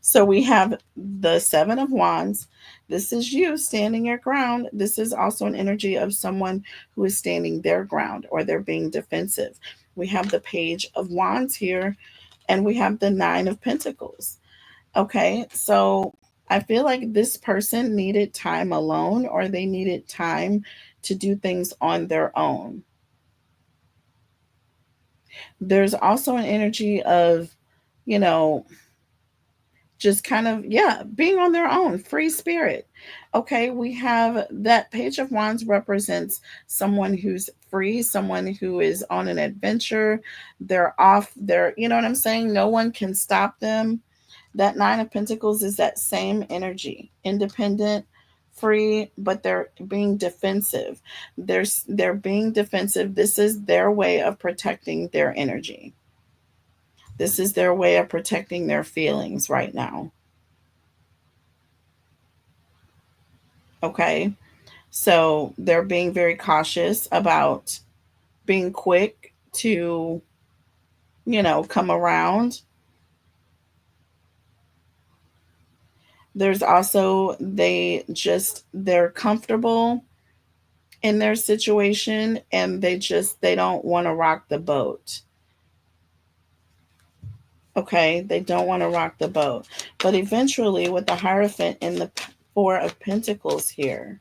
So we have the Seven of Wands. This is you standing your ground. This is also an energy of someone who is standing their ground or they're being defensive. We have the Page of Wands here, and we have the Nine of Pentacles. Okay, so I feel like this person needed time alone or they needed time to do things on their own. There's also an energy of, you know, just kind of, yeah, being on their own, free spirit. Okay, we have that Page of Wands represents someone who's free, someone who is on an adventure. They're off, they're, you know what I'm saying? No one can stop them. That Nine of Pentacles is that same energy, independent, free, but they're being defensive. They're being defensive. This is their way of protecting their energy. This is their way of protecting their feelings right now. Okay. So they're being very cautious about being quick to, come around. There's also, they're comfortable in their situation and they don't want to rock the boat. Okay. They don't want to rock the boat. But eventually, with the Hierophant and the Four of Pentacles here,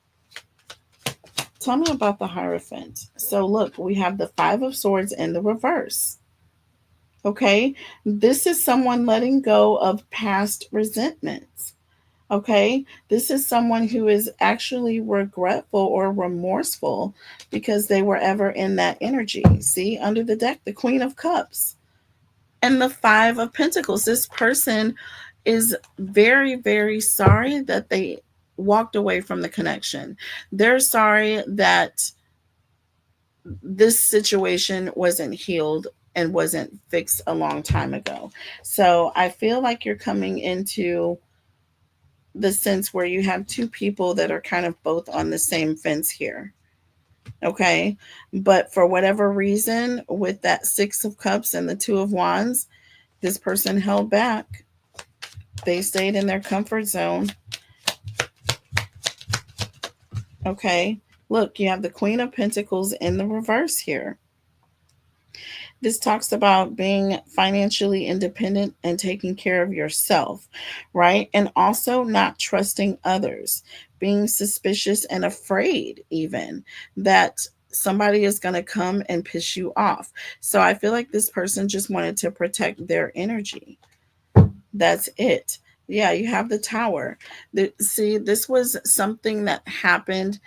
tell me about the Hierophant. So look, we have the Five of Swords in the reverse. Okay. This is someone letting go of past resentments. Okay. This is someone who is actually regretful or remorseful because they were ever in that energy. See, under the deck, the Queen of Cups and the Five of Pentacles. This person is very, very sorry that they walked away from the connection. They're sorry that this situation wasn't healed and wasn't fixed a long time ago. So I feel like you're coming into the sense where you have two people that are kind of both on the same fence here. Okay. But for whatever reason, with that Six of Cups and the Two of Wands, this person held back. They stayed in their comfort zone. Okay. Look, you have the Queen of Pentacles in the reverse here. This talks about being financially independent and taking care of yourself, right? And also not trusting others, being suspicious and afraid, even that somebody is going to come and piss you off. So I feel like this person just wanted to protect their energy. That's it. Yeah, you have the Tower. See, this was something that happened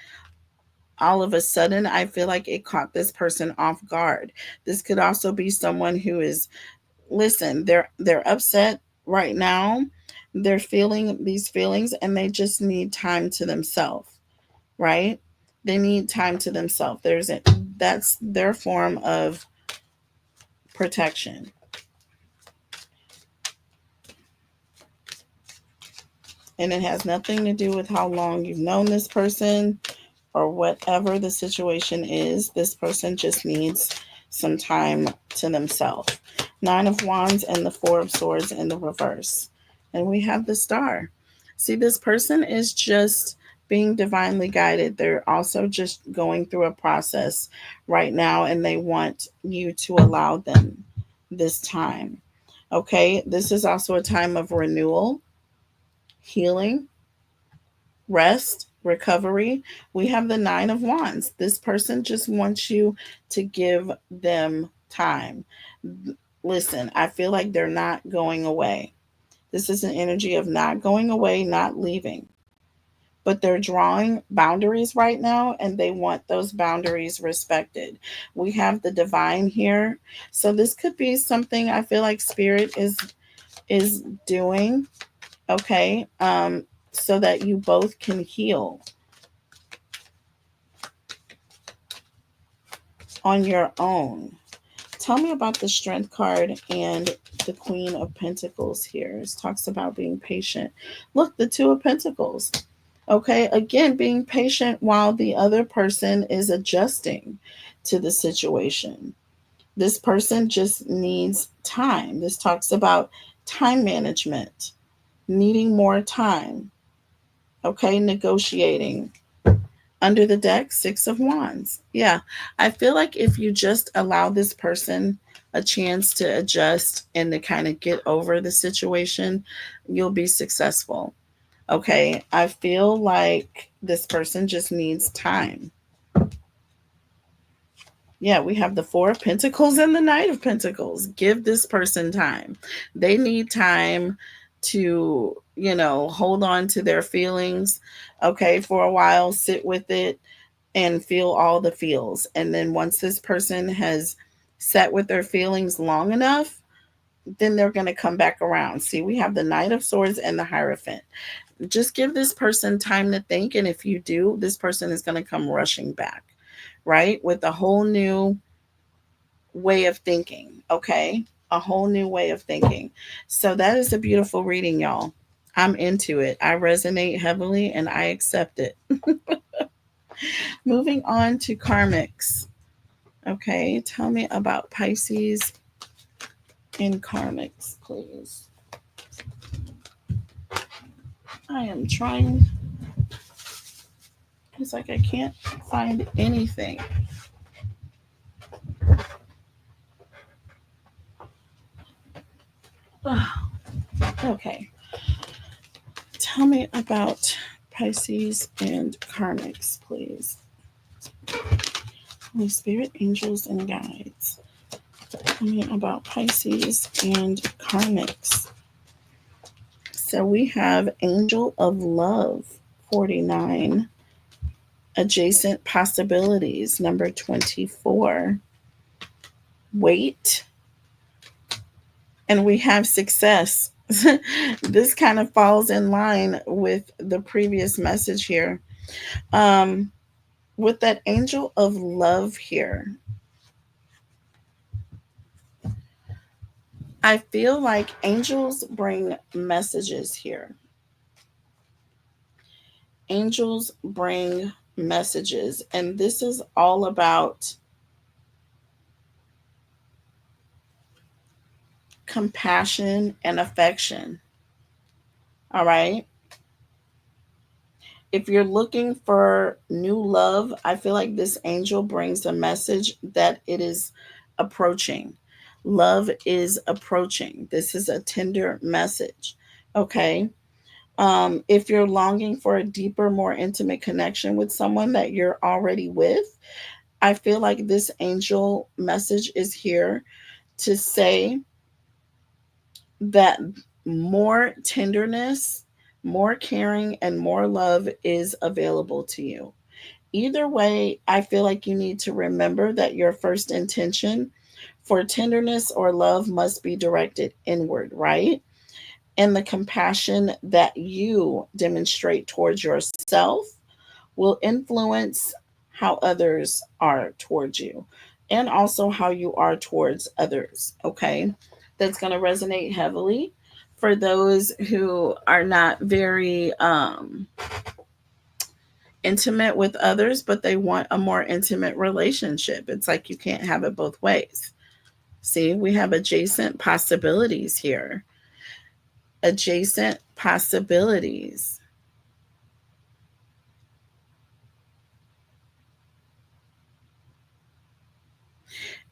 all of a sudden. I feel like it caught this person off guard. This could also be someone who is, listen, they're upset right now. They're feeling these feelings and they just need time to themselves, right? They need time to themselves. That's their form of protection. And it has nothing to do with how long you've known this person or whatever the situation is. This person just needs some time to themselves. Nine of Wands and the Four of Swords in the reverse. And we have the Star. See, this person is just being divinely guided. They're also just going through a process right now and they want you to allow them this time. Okay, this is also a time of renewal, healing, rest, recovery. We have the Nine of Wands. This person just wants you to give them time. Listen, I feel like they're not going away. This is an energy of not going away, not leaving. But they're drawing boundaries right now and they want those boundaries respected. We have the Divine here. So this could be something I feel like Spirit is doing, okay? So that you both can heal on your own. Tell me about the Strength card and the Queen of Pentacles here. It talks about being patient. Look, the Two of Pentacles. Okay, again, being patient while the other person is adjusting to the situation. This person just needs time. This talks about time management, needing more time. Okay, negotiating. Under the deck, Six of Wands. Yeah, I feel like if you just allow this person a chance to adjust and to kind of get over the situation, you'll be successful. Okay, I feel like this person just needs time. Yeah, we have the Four of Pentacles and the Knight of Pentacles. Give this person time. They need time to, hold on to their feelings, okay, for a while, sit with it and feel all the feels. And then once this person has sat with their feelings long enough, then they're going to come back around. See, we have the Knight of Swords and the Hierophant. Just give this person time to think. And if you do, this person is going to come rushing back, right? With a whole new way of thinking. Okay. A whole new way of thinking. So that is a beautiful reading, y'all. I'm into it. I resonate heavily and I accept it. Moving on to Karmics. Okay. Tell me about Pisces in Karmics, please. I am trying. It's like I can't find anything. Okay. Tell me about Pisces and Karmics, please. Holy Spirit, angels, and guides. Tell me about Pisces and Karmics. So we have Angel of Love, 49. Adjacent Possibilities, number 24. Wait. And we have Success. This kind of falls in line with the previous message here. With that Angel of Love here, I feel like angels bring messages here. Angels bring messages, and this is all about compassion and affection. All right. If you're looking for new love, I feel like this angel brings a message that it is approaching. Love is approaching. This is a tender message. Okay. If you're longing for a deeper, more intimate connection with someone that you're already with, I feel like this angel message is here to say that more tenderness, more caring, and more love is available to you. Either way, I feel like you need to remember that your first intention for tenderness or love must be directed inward, right? And the compassion that you demonstrate towards yourself will influence how others are towards you and also how you are towards others. Okay. That's going to resonate heavily for those who are not very intimate with others, but they want a more intimate relationship. It's like you can't have it both ways. See, we have adjacent possibilities here. Adjacent possibilities.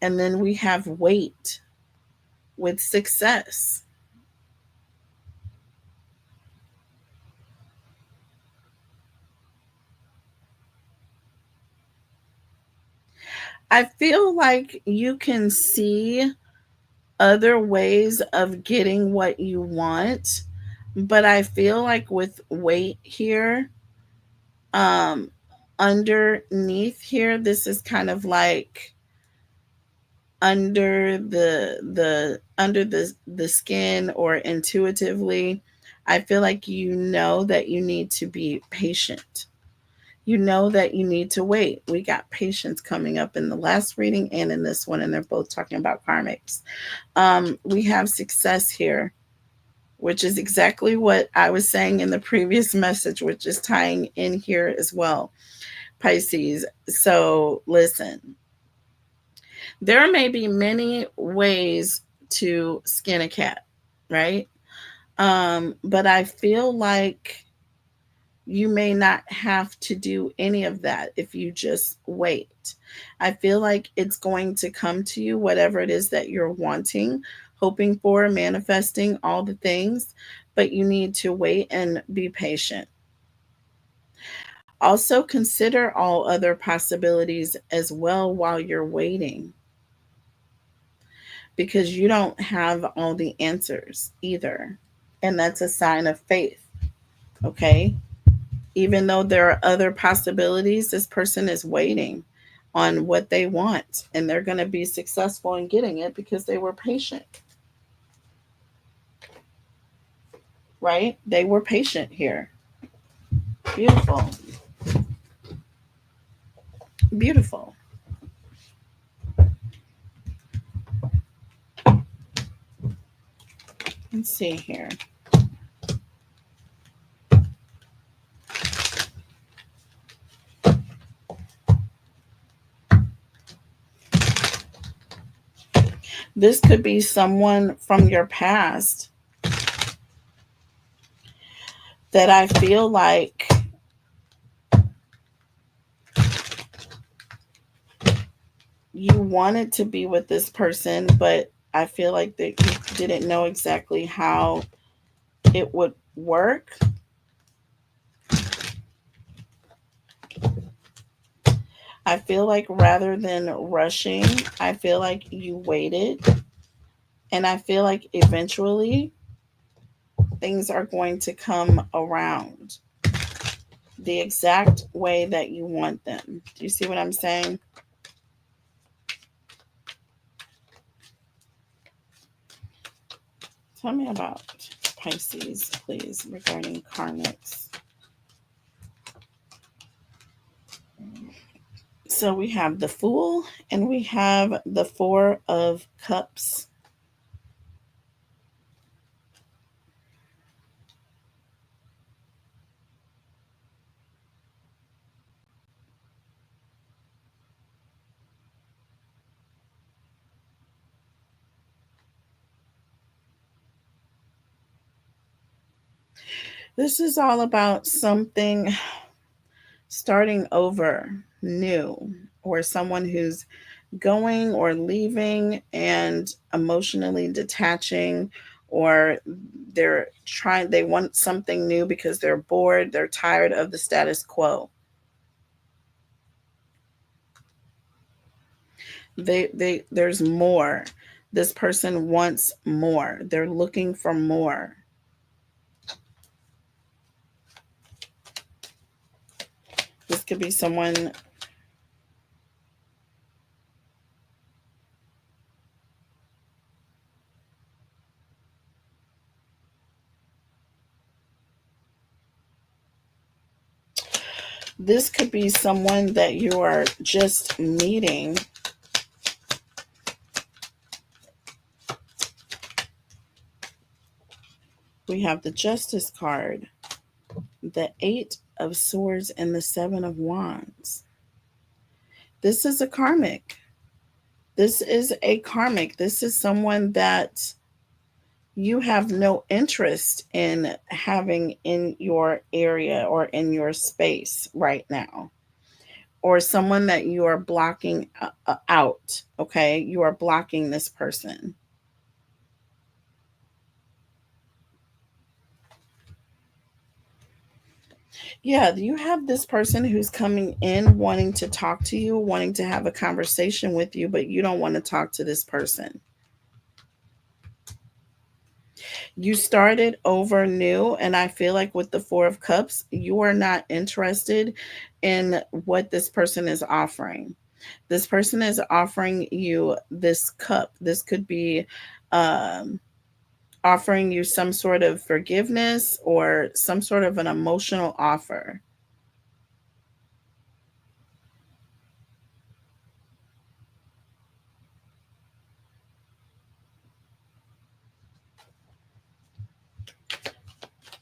And then we have wait with success. I feel like you can see other ways of getting what you want, but I feel like with weight here, um, underneath here, this is kind of like under the skin or intuitively. I feel like you know that you need to be patient. You know that you need to wait. We got patience coming up in the last reading and in this one, and they're both talking about karmics. We have success here, which is exactly what I was saying in the previous message, which is tying in here as well, Pisces. So listen, there may be many ways to skin a cat, right? But I feel like you may not have to do any of that if you just wait. I feel like it's going to come to you, whatever it is that you're wanting, hoping for, manifesting, all the things, but you need to wait and be patient. Also, consider all other possibilities as well while you're waiting, because you don't have all the answers either. And that's a sign of faith, okay? Even though there are other possibilities, this person is waiting on what they want, and they're going to be successful in getting it because they were patient, right? They were patient here. Beautiful. Beautiful. Let's see here. This could be someone from your past that I feel like you wanted to be with this person, but I feel like that you didn't know exactly how it would work. I feel like rather than rushing, I feel like you waited. And I feel like eventually things are going to come around the exact way that you want them. Do you see what I'm saying? Tell me about Pisces, please, regarding karmics. So we have the Fool and we have the Four of Cups. This is all about something starting over new, or someone who's going or leaving and emotionally detaching, or they want something new because they're bored, they're tired of the status quo. There's more. This person wants more. They're looking for more. This could be someone. This could be someone that you are just meeting. We have the Justice card, the Eight of Swords, and the Seven of Wands. This is a karmic. This is a karmic. This is someone that you have no interest in having in your area or in your space right now, or someone that you are blocking out. Okay, you are blocking this person. Yeah, you have this person who's coming in wanting to talk to you, wanting to have a conversation with you, but you don't want to talk to this person. You started over new, and I feel like with the Four of Cups, you are not interested in what this person is offering. This person is offering you this cup. This could be um, offering you some sort of forgiveness or some sort of an emotional offer.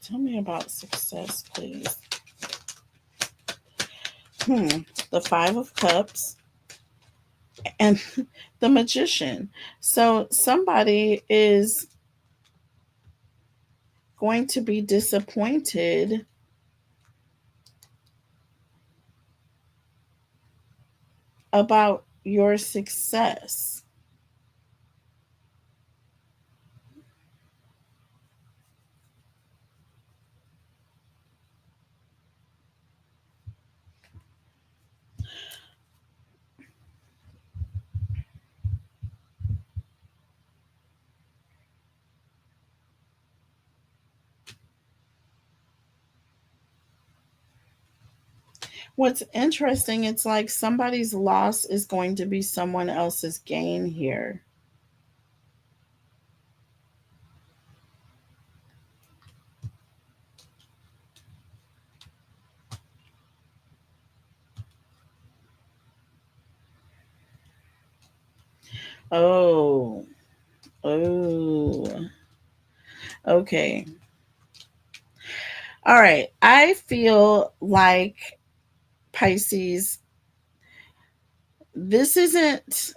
Tell me about success, please. The Five of Cups and the Magician. So somebody is going to be disappointed about your success. What's interesting, it's like somebody's loss is going to be someone else's gain here. Oh, oh, okay. All right. I feel like Pisces, this isn't,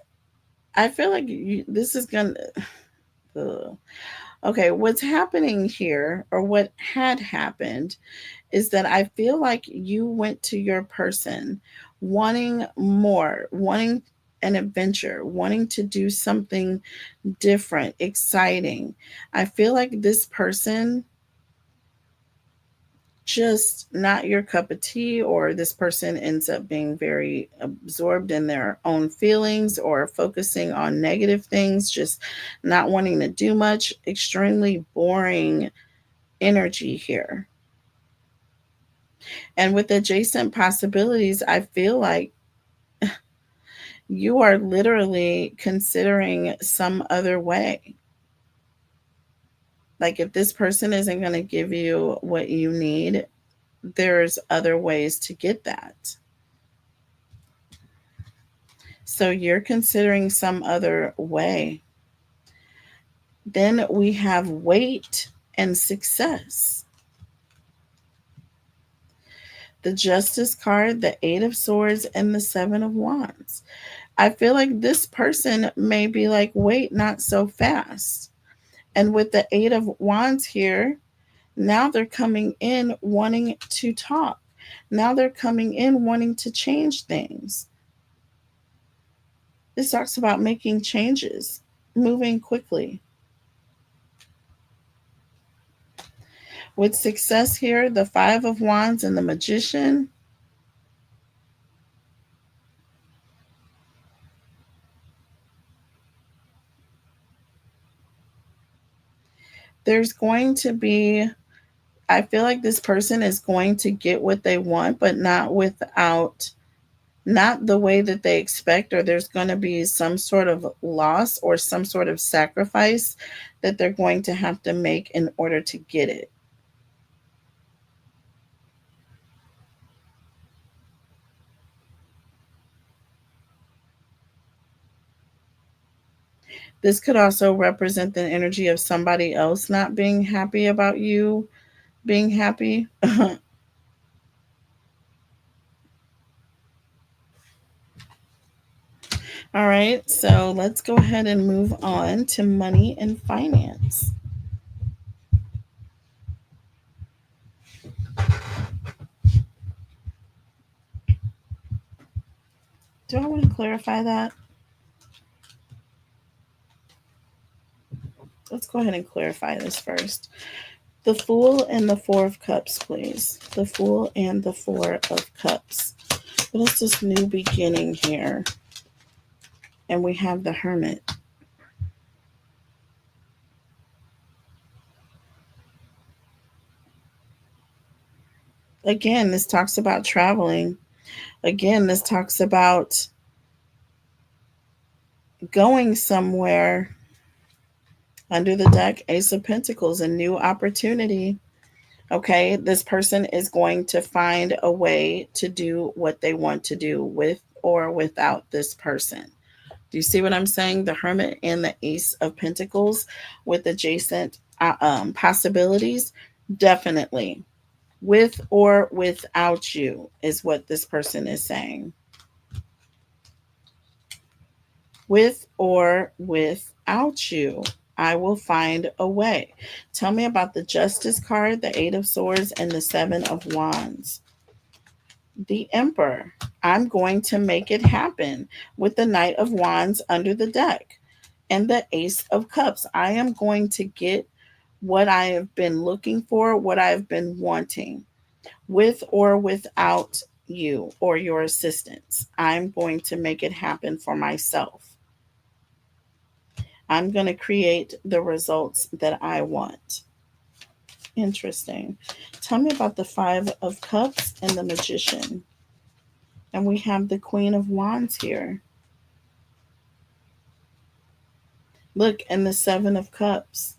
I feel like this is going to, okay, what's happening here, or what had happened, is that I feel like you went to your person wanting more, wanting an adventure, wanting to do something different, exciting. I feel like this person just not your cup of tea, or this person ends up being very absorbed in their own feelings or focusing on negative things, just not wanting to do much, extremely boring energy here. And with adjacent possibilities, I feel like you are literally considering some other way. Like, if this person isn't going to give you what you need, there's other ways to get that. So you're considering some other way. Then we have weight and success. The Justice card, the Eight of Swords, and the Seven of Wands. I feel like this person may be like, wait, not so fast. And with the Eight of Wands here, now they're coming in wanting to talk. Now they're coming in wanting to change things. This talks about making changes, moving quickly. With success here, the Five of Wands and the Magician, there's going to be, I feel like this person is going to get what they want, but not the way that they expect, or there's going to be some sort of loss or some sort of sacrifice that they're going to have to make in order to get it. This could also represent the energy of somebody else not being happy about you being happy. All right, so let's go ahead and move on to money and finance. Do I want to clarify that? Let's go ahead and clarify this first. The Fool and the Four of Cups, please. The Fool and the Four of Cups. What is this new beginning here? And we have the Hermit. Again, this talks about traveling. Again, this talks about going somewhere. Under the deck, Ace of Pentacles, a new opportunity. Okay, this person is going to find a way to do what they want to do with or without this person. Do you see what I'm saying? The Hermit and the Ace of Pentacles with adjacent possibilities. Definitely. With or without you is what this person is saying. With or without you, I will find a way. Tell me about the Justice card, the Eight of Swords, and the Seven of Wands. The Emperor. I'm going to make it happen with the Knight of Wands under the deck and the Ace of Cups. I am going to get what I have been looking for, what I've been wanting, with or without you or your assistance. I'm going to make it happen for myself. I'm going to create the results that I want. Interesting. Tell me about the Five of Cups and the Magician. And we have the Queen of Wands here. Look, and the Seven of Cups.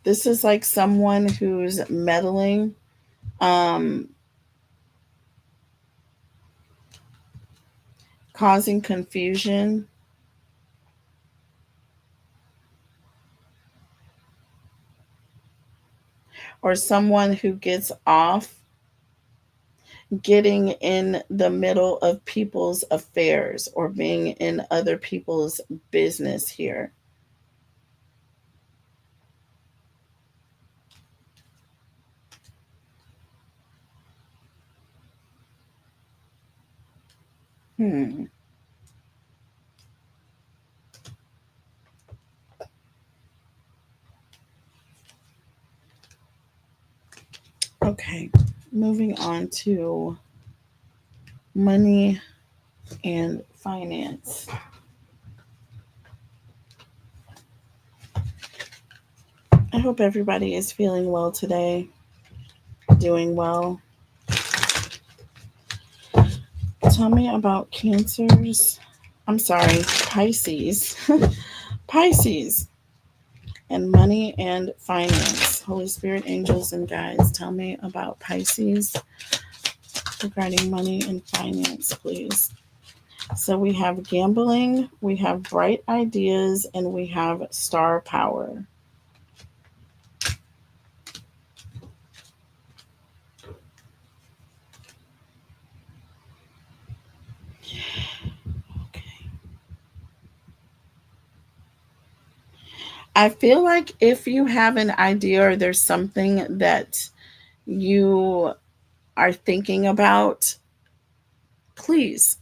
This is like someone who's meddling, um, causing confusion, or someone who gets off getting in the middle of people's affairs or being in other people's business here. Hmm. Okay. Moving on to money and finance. I hope everybody is feeling well today, doing well. Tell me about Cancers. I'm sorry, Pisces. Pisces and money and finance. Holy Spirit, angels, and guides, tell me about Pisces regarding money and finance, please. So we have gambling, we have bright ideas, and we have star power. I feel like if you have an idea or there's something that you are thinking about, please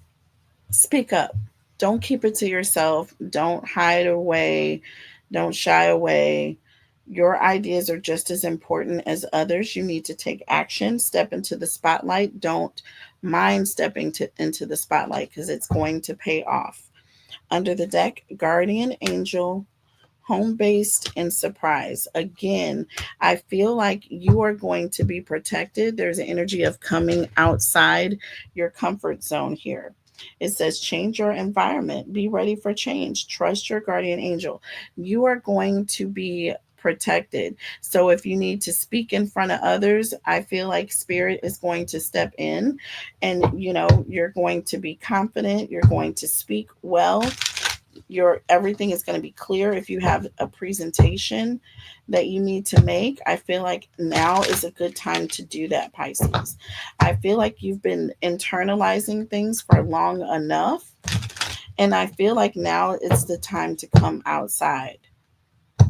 speak up. Don't keep it to yourself. Don't hide away. Don't shy away. Your ideas are just as important as others. You need to take action, step into the spotlight. Don't mind stepping into the spotlight because it's going to pay off. Under the deck, guardian angel, home based, and surprise. Again, I feel like you are going to be protected. There's an energy of coming outside your comfort zone here. It says change your environment, be ready for change, trust your guardian angel. You are going to be protected. So if you need to speak in front of others, I feel like spirit is going to step in and you're going to be confident, you're going to speak well, your everything is going to be clear. If you have a presentation that you need to make, I feel like now is a good time to do that, Pisces. I feel like you've been internalizing things for long enough, and I feel like now it's the time to come outside.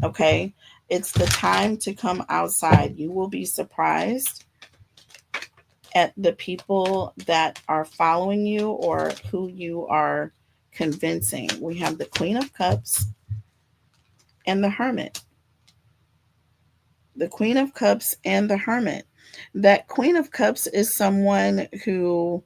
Okay, it's the time to come outside. You will be surprised at the people that are following you or who you are convincing. We have the Queen of Cups and the Hermit. The Queen of Cups and the Hermit. That Queen of Cups is someone who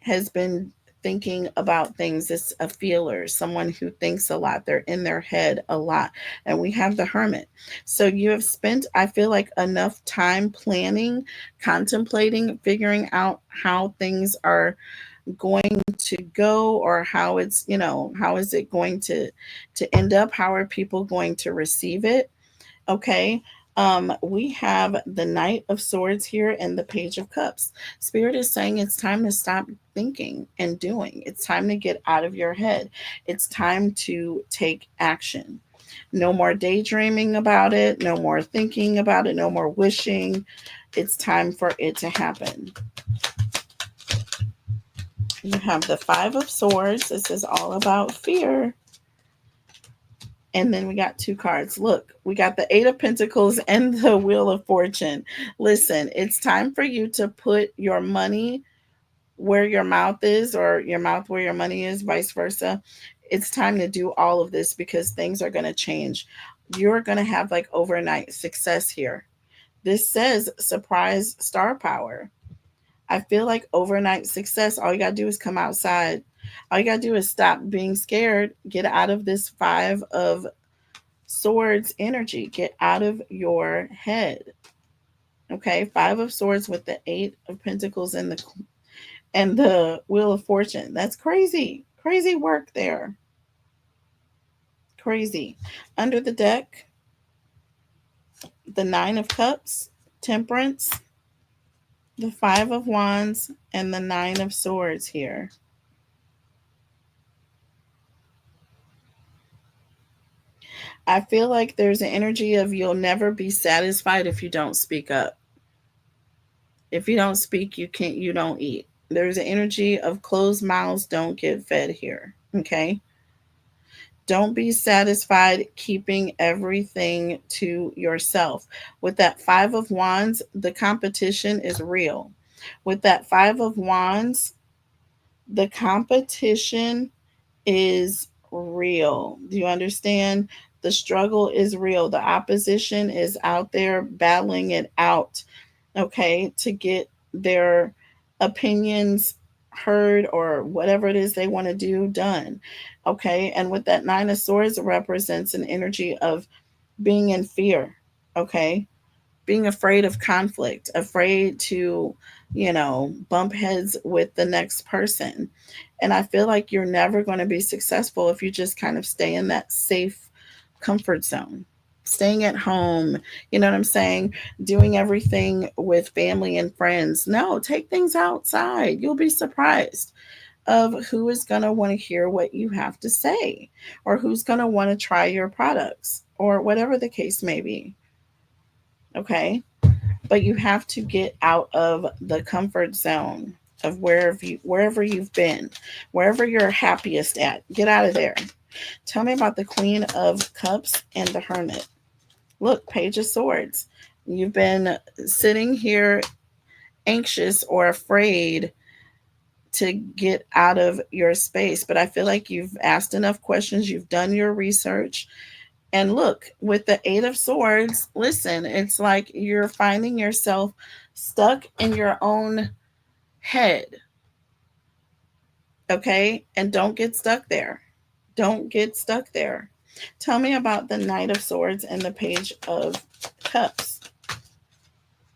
has been thinking about things. It's a feeler, someone who thinks a lot. They're in their head a lot. And we have the Hermit. So you have spent, I feel like, enough time planning, contemplating, figuring out how things are going to go, or how it's, how is it going to end up, how are people going to receive it. Okay. We have the Knight of Swords here and the Page of Cups. Spirit is saying it's time to stop thinking and doing. It's time to get out of your head. It's time to take action. No more daydreaming about it. No more thinking about it. No more wishing. It's time for it to happen. You have the Five of Swords. This is all about fear. And then we got two cards. Look, we got the Eight of Pentacles and the Wheel of Fortune. Listen, it's time for you to put your money where your mouth is, or your mouth where your money is, vice versa. It's time to do all of this because things are going to change. You're going to have like overnight success here. This says surprise star power. I feel like overnight success, all you got to do is come outside. All you got to do is stop being scared. Get out of this Five of Swords energy. Get out of your head. Okay, Five of Swords with the Eight of Pentacles and the Wheel of Fortune. That's crazy. Crazy work there. Crazy. Under the deck, the Nine of Cups, Temperance, the Five of Wands, and the Nine of Swords here. I feel like there's an energy of you'll never be satisfied if you don't speak up. If you don't speak, you don't eat. There's an energy of closed mouths don't get fed here. Okay? Don't be satisfied keeping everything to yourself. With that Five of Wands, the competition is real. With that Five of Wands, the competition is real. Do you understand? The struggle is real. The opposition is out there battling it out, okay, to get their opinions heard or whatever it is they want to do done. Okay. And with that Nine of Swords, it represents an energy of being in fear. Okay. Being afraid of conflict, afraid to, bump heads with the next person. And I feel like you're never going to be successful if you just kind of stay in that safe comfort zone, staying at home, you know what I'm saying? Doing everything with family and friends. No, take things outside. You'll be surprised of who is going to want to hear what you have to say, or who's going to want to try your products, or whatever the case may be. Okay? But you have to get out of the comfort zone of wherever you've been, wherever you're happiest at. Get out of there. Tell me about the Queen of Cups and the Hermit. Look, Page of Swords. You've been sitting here anxious or afraid to get out of your space, but I feel like you've asked enough questions, you've done your research. And look, with the Eight of Swords, listen, it's like you're finding yourself stuck in your own head. Okay? And don't get stuck there. Don't get stuck there. Tell me about the Knight of Swords and the Page of Cups.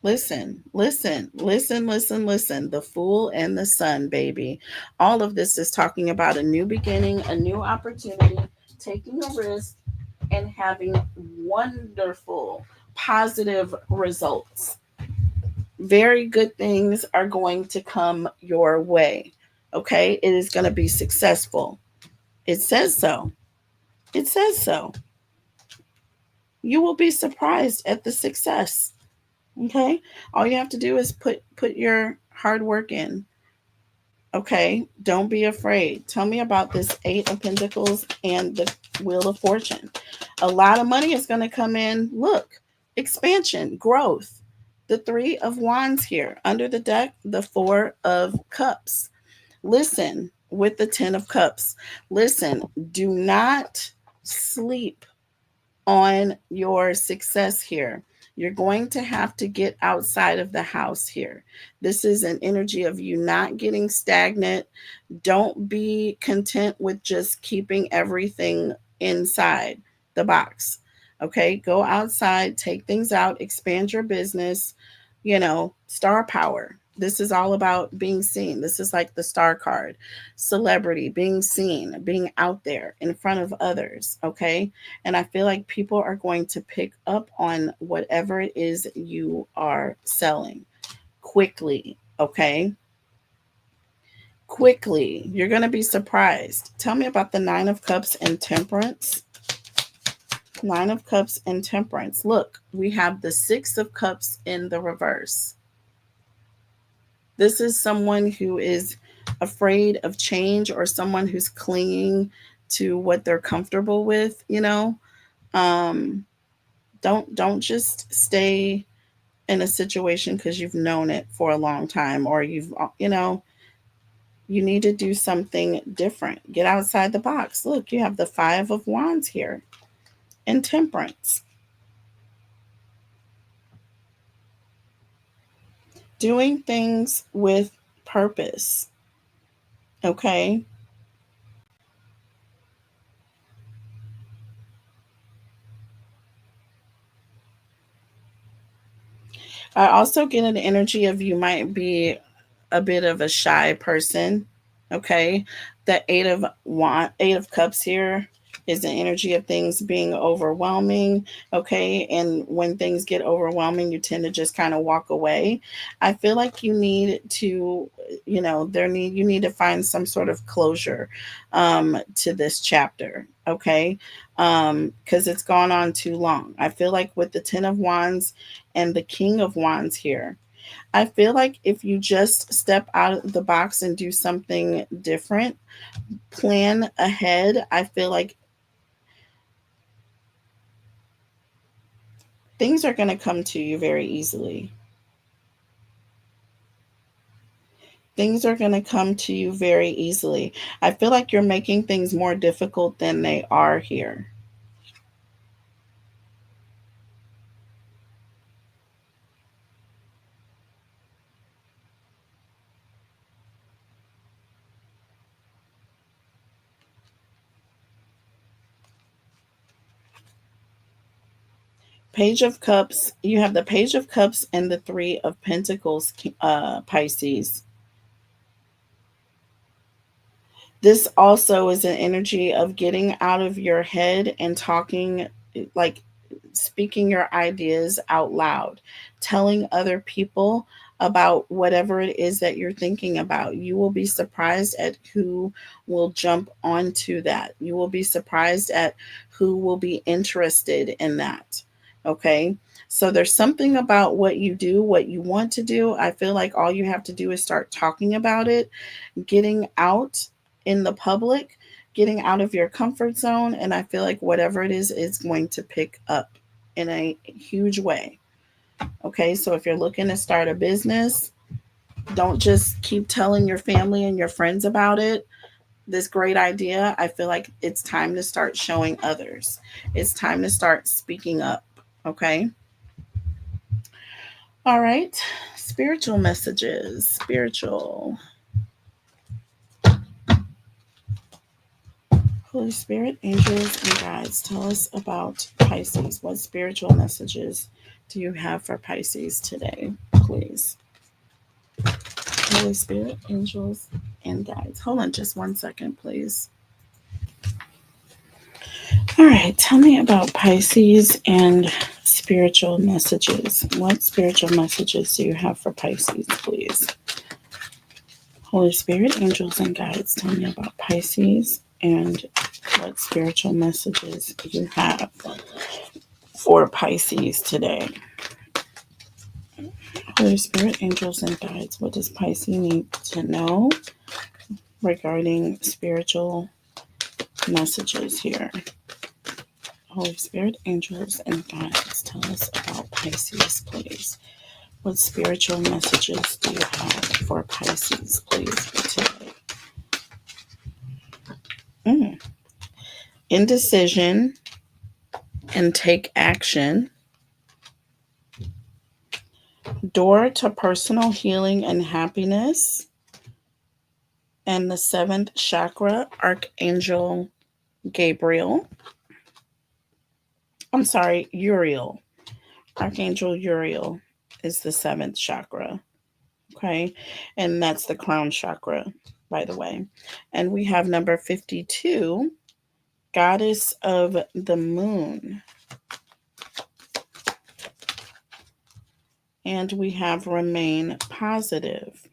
Listen, listen, listen, listen, listen. The Fool and the Sun, baby. All of this is talking about a new beginning, a new opportunity, taking a risk, and having wonderful, positive results. Very good things are going to come your way. Okay? It is going to be successful. It says so. It says so. You will be surprised at the success. Okay? All you have to do is put your hard work in. Okay? Don't be afraid. Tell me about this Eight of Pentacles and the Wheel of Fortune. A lot of money is going to come in. Look, expansion, growth. The Three of Wands here. Under the deck, the Four of Cups. Listen, with the Ten of Cups. Listen, do not sleep on your success here. You're going to have to get outside of the house here. This is an energy of you not getting stagnant. Don't be content with just keeping everything inside the box. Okay, go outside, take things out, expand your business, star power. This is all about being seen. This is like the star card, celebrity, being seen, being out there in front of others. Okay. And I feel like people are going to pick up on whatever it is you are selling quickly. Okay. Quickly. You're going to be surprised. Tell me about the Nine of Cups and Temperance. Nine of Cups and Temperance. Look, we have the Six of Cups in the reverse. This is someone who is afraid of change, or someone who's clinging to what they're comfortable with, Um, don't just stay in a situation because you've known it for a long time, or you need to do something different. Get outside the box. Look, you have the Five of Wands here and Temperance. Doing things with purpose. Okay. I also get an energy of you might be a bit of a shy person. Okay. The Eight of Cups here is the energy of things being overwhelming. Okay. And when things get overwhelming, you tend to just kind of walk away. I feel like you need to, you need to find some sort of closure to this chapter. Okay. Because it's gone on too long. I feel like with the Ten of Wands and the King of Wands here, I feel like if you just step out of the box and do something different, plan ahead, I feel like things are going to come to you very easily. Things are going to come to you very easily. I feel like you're making things more difficult than they are here. Page of Cups, you have the Page of Cups and the Three of Pentacles, Pisces. This also is an energy of getting out of your head and talking, like speaking your ideas out loud, telling other people about whatever it is that you're thinking about. You will be surprised at who will jump onto that. You will be surprised at who will be interested in that. Okay. So there's something about what you do, what you want to do. I feel like all you have to do is start talking about it, getting out in the public, getting out of your comfort zone. And I feel like whatever it is going to pick up in a huge way. Okay, so if you're looking to start a business, don't just keep telling your family and your friends about it. This great idea, I feel like it's time to start showing others. It's time to start speaking up. Okay. All right. Spiritual messages. Spiritual. Holy Spirit, angels, and guides, tell us about Pisces. What spiritual messages do you have for Pisces today, please? Holy Spirit, angels, and guides. Hold on just one second, please. All right, tell me about Pisces and spiritual messages. What spiritual messages do you have for Pisces, please? Holy Spirit, angels, and guides, tell me about Pisces and what spiritual messages you have for Pisces today. Holy Spirit, angels, and guides, what does Pisces need to know regarding spiritual messages here? Holy Spirit, angels, and guides, tell us about Pisces, please. What spiritual messages do you have for Pisces, please, for today? Indecision and take action. Door to personal healing and happiness. And the seventh chakra, Archangel Gabriel. I'm sorry, Uriel. Archangel Uriel is the seventh chakra. Okay. And that's the crown chakra, by the way. And we have number 52, Goddess of the Moon. And we have Remain Positive.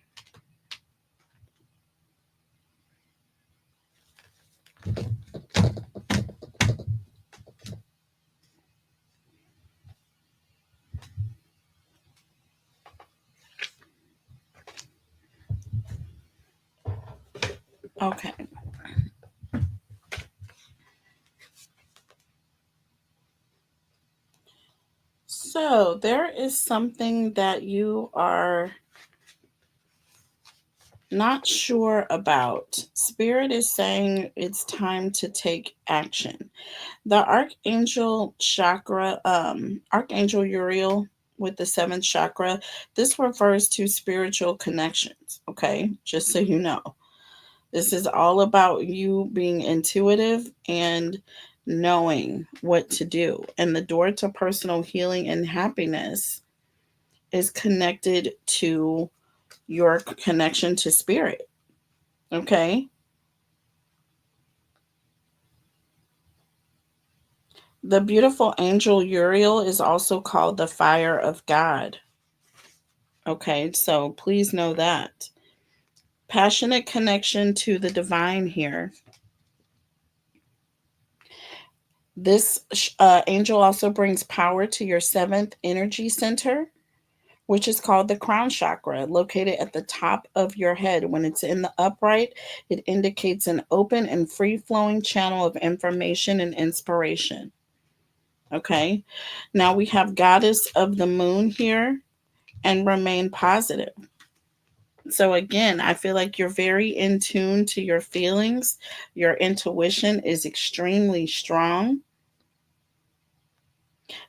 Okay. So there is something that you are not sure about. Spirit is saying it's time to take action. The Archangel chakra, Archangel Uriel with the seventh chakra, this refers to spiritual connections. Okay, just so you know. This is all about you being intuitive and knowing what to do. And the door to personal healing and happiness is connected to your connection to spirit. Okay. The beautiful angel Uriel is also called the fire of God. Okay. So please know that. Passionate connection to the divine here. This angel also brings power to your seventh energy center, which is called the crown chakra, located at the top of your head. When it's in the upright, it indicates an open and free flowing channel of information and inspiration. Okay. Now we have goddess of the moon here and remain positive. So again, I feel like you're very in tune to your feelings. Your intuition is extremely strong.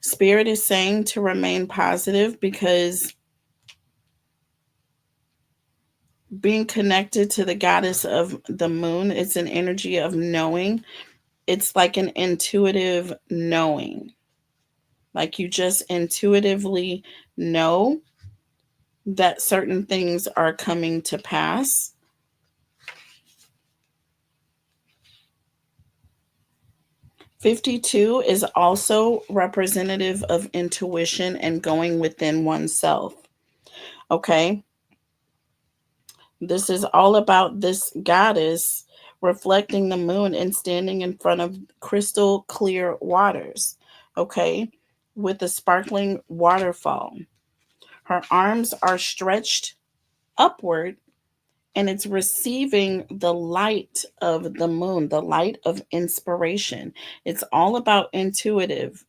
Spirit is saying to remain positive because being connected to the goddess of the moon, it's an energy of knowing. It's like an intuitive knowing. Like you just intuitively know that certain things are coming to pass. 52 is also representative of intuition and going within oneself. Okay. This is all about this goddess reflecting the moon and standing in front of crystal clear waters. Okay. With a sparkling waterfall. Her arms are stretched upward and it's receiving the light of the moon, the light of inspiration. It's all about intuitive,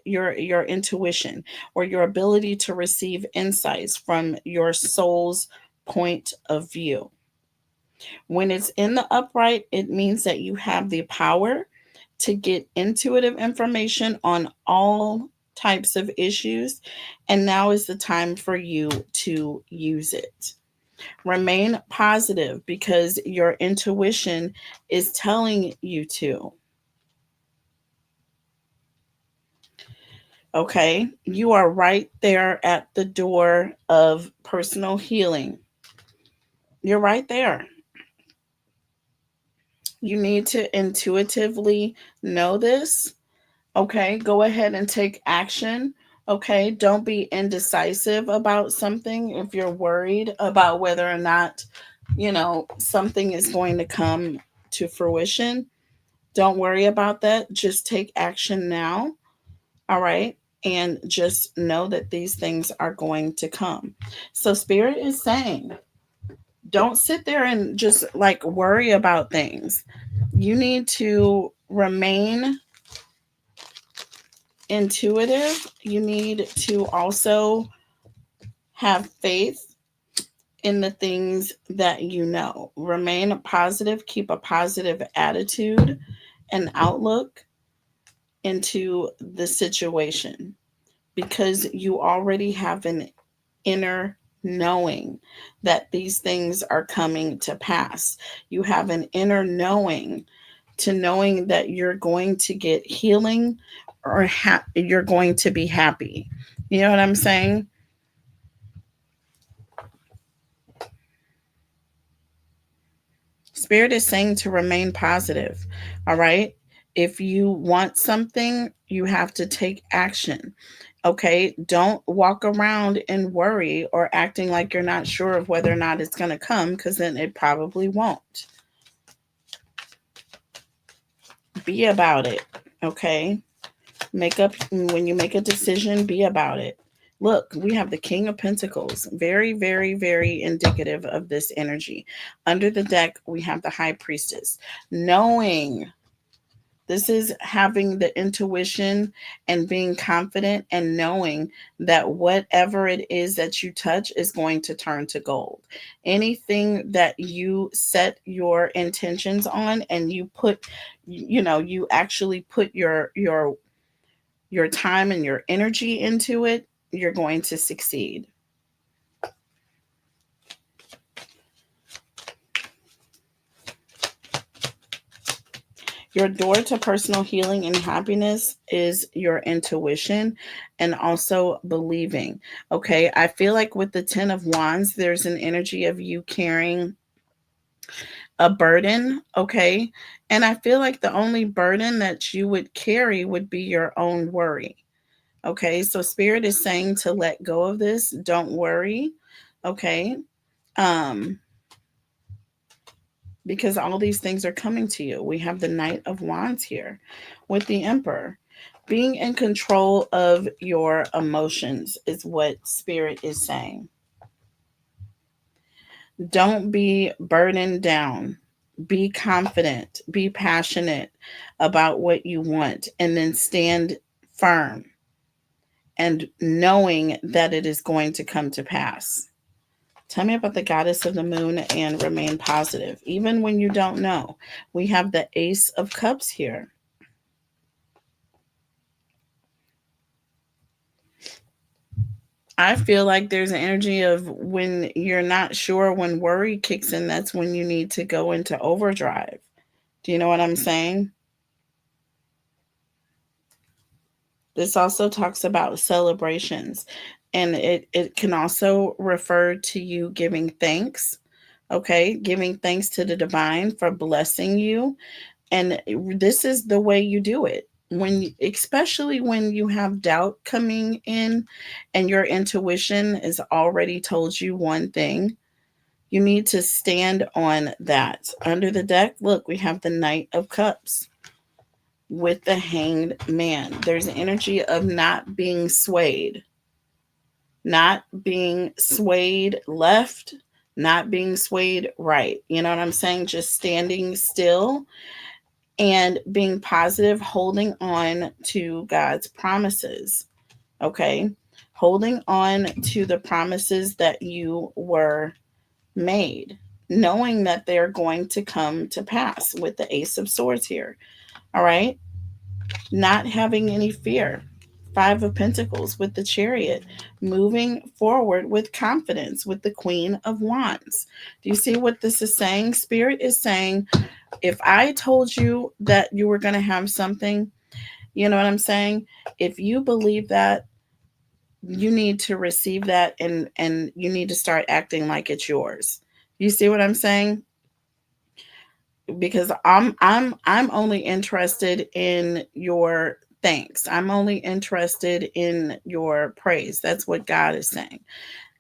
your intuition or your ability to receive insights from your soul's point of view. When it's in the upright, it means that you have the power to get intuitive information on all types of issues, and now is the time for you to use it. Remain positive because your intuition is telling you to. Okay. You are right there at the door of personal healing. You're right there. You need to intuitively know this. Okay. Go ahead and take action. Okay. Don't be indecisive about something if you're worried about whether or not, something is going to come to fruition. Don't worry about that. Just take action now. All right. And just know that these things are going to come. So, Spirit is saying, don't sit there and just like worry about things. You need to remain intuitive. You need to also have faith in the things that you know. Remain positive, keep a positive attitude and outlook into the situation because you already have an inner knowing that these things are coming to pass. You have an inner knowing to knowing that you're going to get healing or you're going to be happy. You know what I'm saying? Spirit is saying to remain positive. All right. If you want something, you have to take action. Okay. Don't walk around and worry or acting like you're not sure of whether or not it's going to come because then it probably won't. Be about it. Okay. When you make a decision, be about it. Look, we have the King of Pentacles. Very, very, very indicative of this energy. Under the deck, we have the High Priestess. Knowing, this is having the intuition and being confident and knowing that whatever it is that you touch is going to turn to gold. Anything that you set your intentions on and you put, you actually put your time and your energy into it, you're going to succeed. Your door to personal healing and happiness is your intuition and also believing. Okay. I feel like with the 10 of Wands, there's an energy of you carrying a burden. Okay. And I feel like the only burden that you would carry would be your own worry. Okay. So Spirit is saying to let go of this. Don't worry. Okay. Um, because all these things are coming to you. We have the Knight of Wands here with the Emperor. Being in control of your emotions is what Spirit is saying. Don't be burdened down. Be confident. Be passionate about what you want and then stand firm and knowing that it is going to come to pass. Tell me about the Goddess of the Moon and remain positive. Even when you don't know, we have the Ace of Cups here. I feel like there's an energy of when you're not sure, when worry kicks in, that's when you need to go into overdrive. Do you know what I'm saying? This also talks about celebrations, and it can also refer to you giving thanks. Okay, giving thanks to the divine for blessing you. And this is the way you do it. Especially when you have doubt coming in and your intuition has already told you one thing, you need to stand on that. Under the deck, look, we have the Knight of Cups with the Hanged Man. There's an energy of not being swayed, left, not being swayed right. You know what I'm saying? Just standing still and being positive, holding on to God's promises. Okay. Holding on to the promises that you were made, knowing that they're going to come to pass with the Ace of Swords here. All right. Not having any fear. Five of Pentacles with the Chariot, moving forward with confidence with the Queen of Wands. Do you see what this is saying? Spirit is saying, if I told you that you were going to have something, you know what I'm saying? If you believe that, you need to receive that and you need to start acting like it's yours. You see what I'm saying? Because I'm only interested in your thanks. I'm only interested in your praise. That's what God is saying.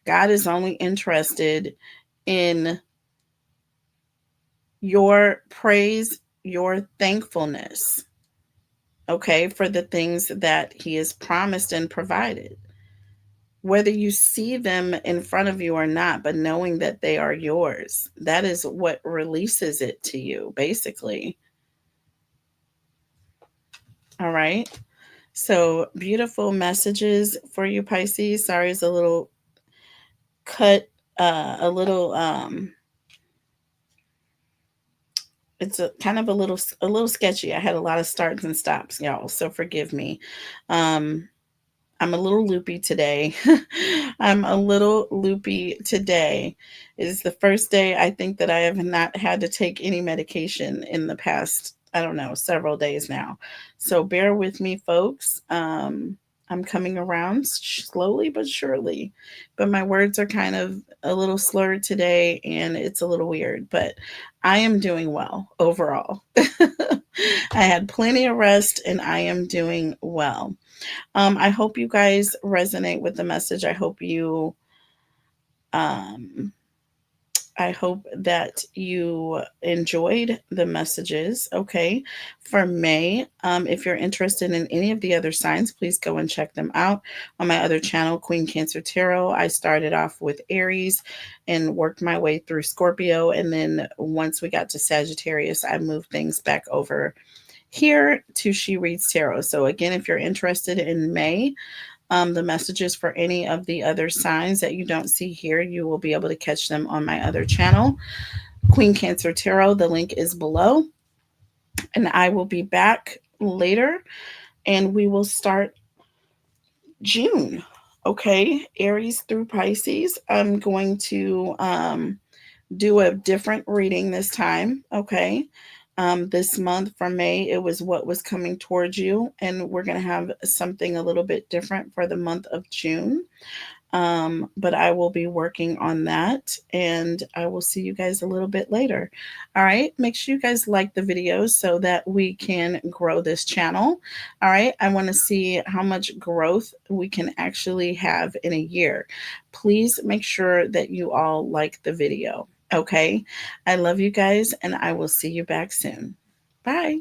God is only interested in your praise, your thankfulness, okay, for the things that He has promised and provided. Whether you see them in front of you or not, but knowing that they are yours, that is what releases it to you, basically. All right. So beautiful messages for you, Pisces. Sorry, it's a little cut, a little it's a kind of a little sketchy. I had a lot of starts and stops, y'all, so forgive me. um I'm a little loopy today. I'm a little loopy today. It is the first day I think that I have not had to take any medication in the past, I don't know, several days now. So bear with me, folks. I'm coming around slowly but surely. But my words are kind of a little slurred today and it's a little weird, but I am doing well overall. I had plenty of rest and I am doing well. I hope you guys resonate with the message. I hope you I hope that you enjoyed the messages. Okay. For May, if you're interested in any of the other signs, please go and check them out on my other channel, Queen Cancer Tarot. I started off with Aries and worked my way through Scorpio. And then once we got to Sagittarius, I moved things back over here to She Reads Tarot. So, again, if you're interested in May, the messages for any of the other signs that you don't see here, you will be able to catch them on my other channel, Queen Cancer Tarot. The link is below. And I will be back later and we will start June. Okay, Aries through Pisces. I'm going to do a different reading this time. Okay. This month for May, it was what was coming towards you, and we're going to have something a little bit different for the month of June. But I will be working on that and I will see you guys a little bit later. All right. Make sure you guys like the videos so that we can grow this channel. All right. I want to see how much growth we can actually have in a year. Please make sure that you all like the video. Okay. I love you guys and I will see you back soon. Bye.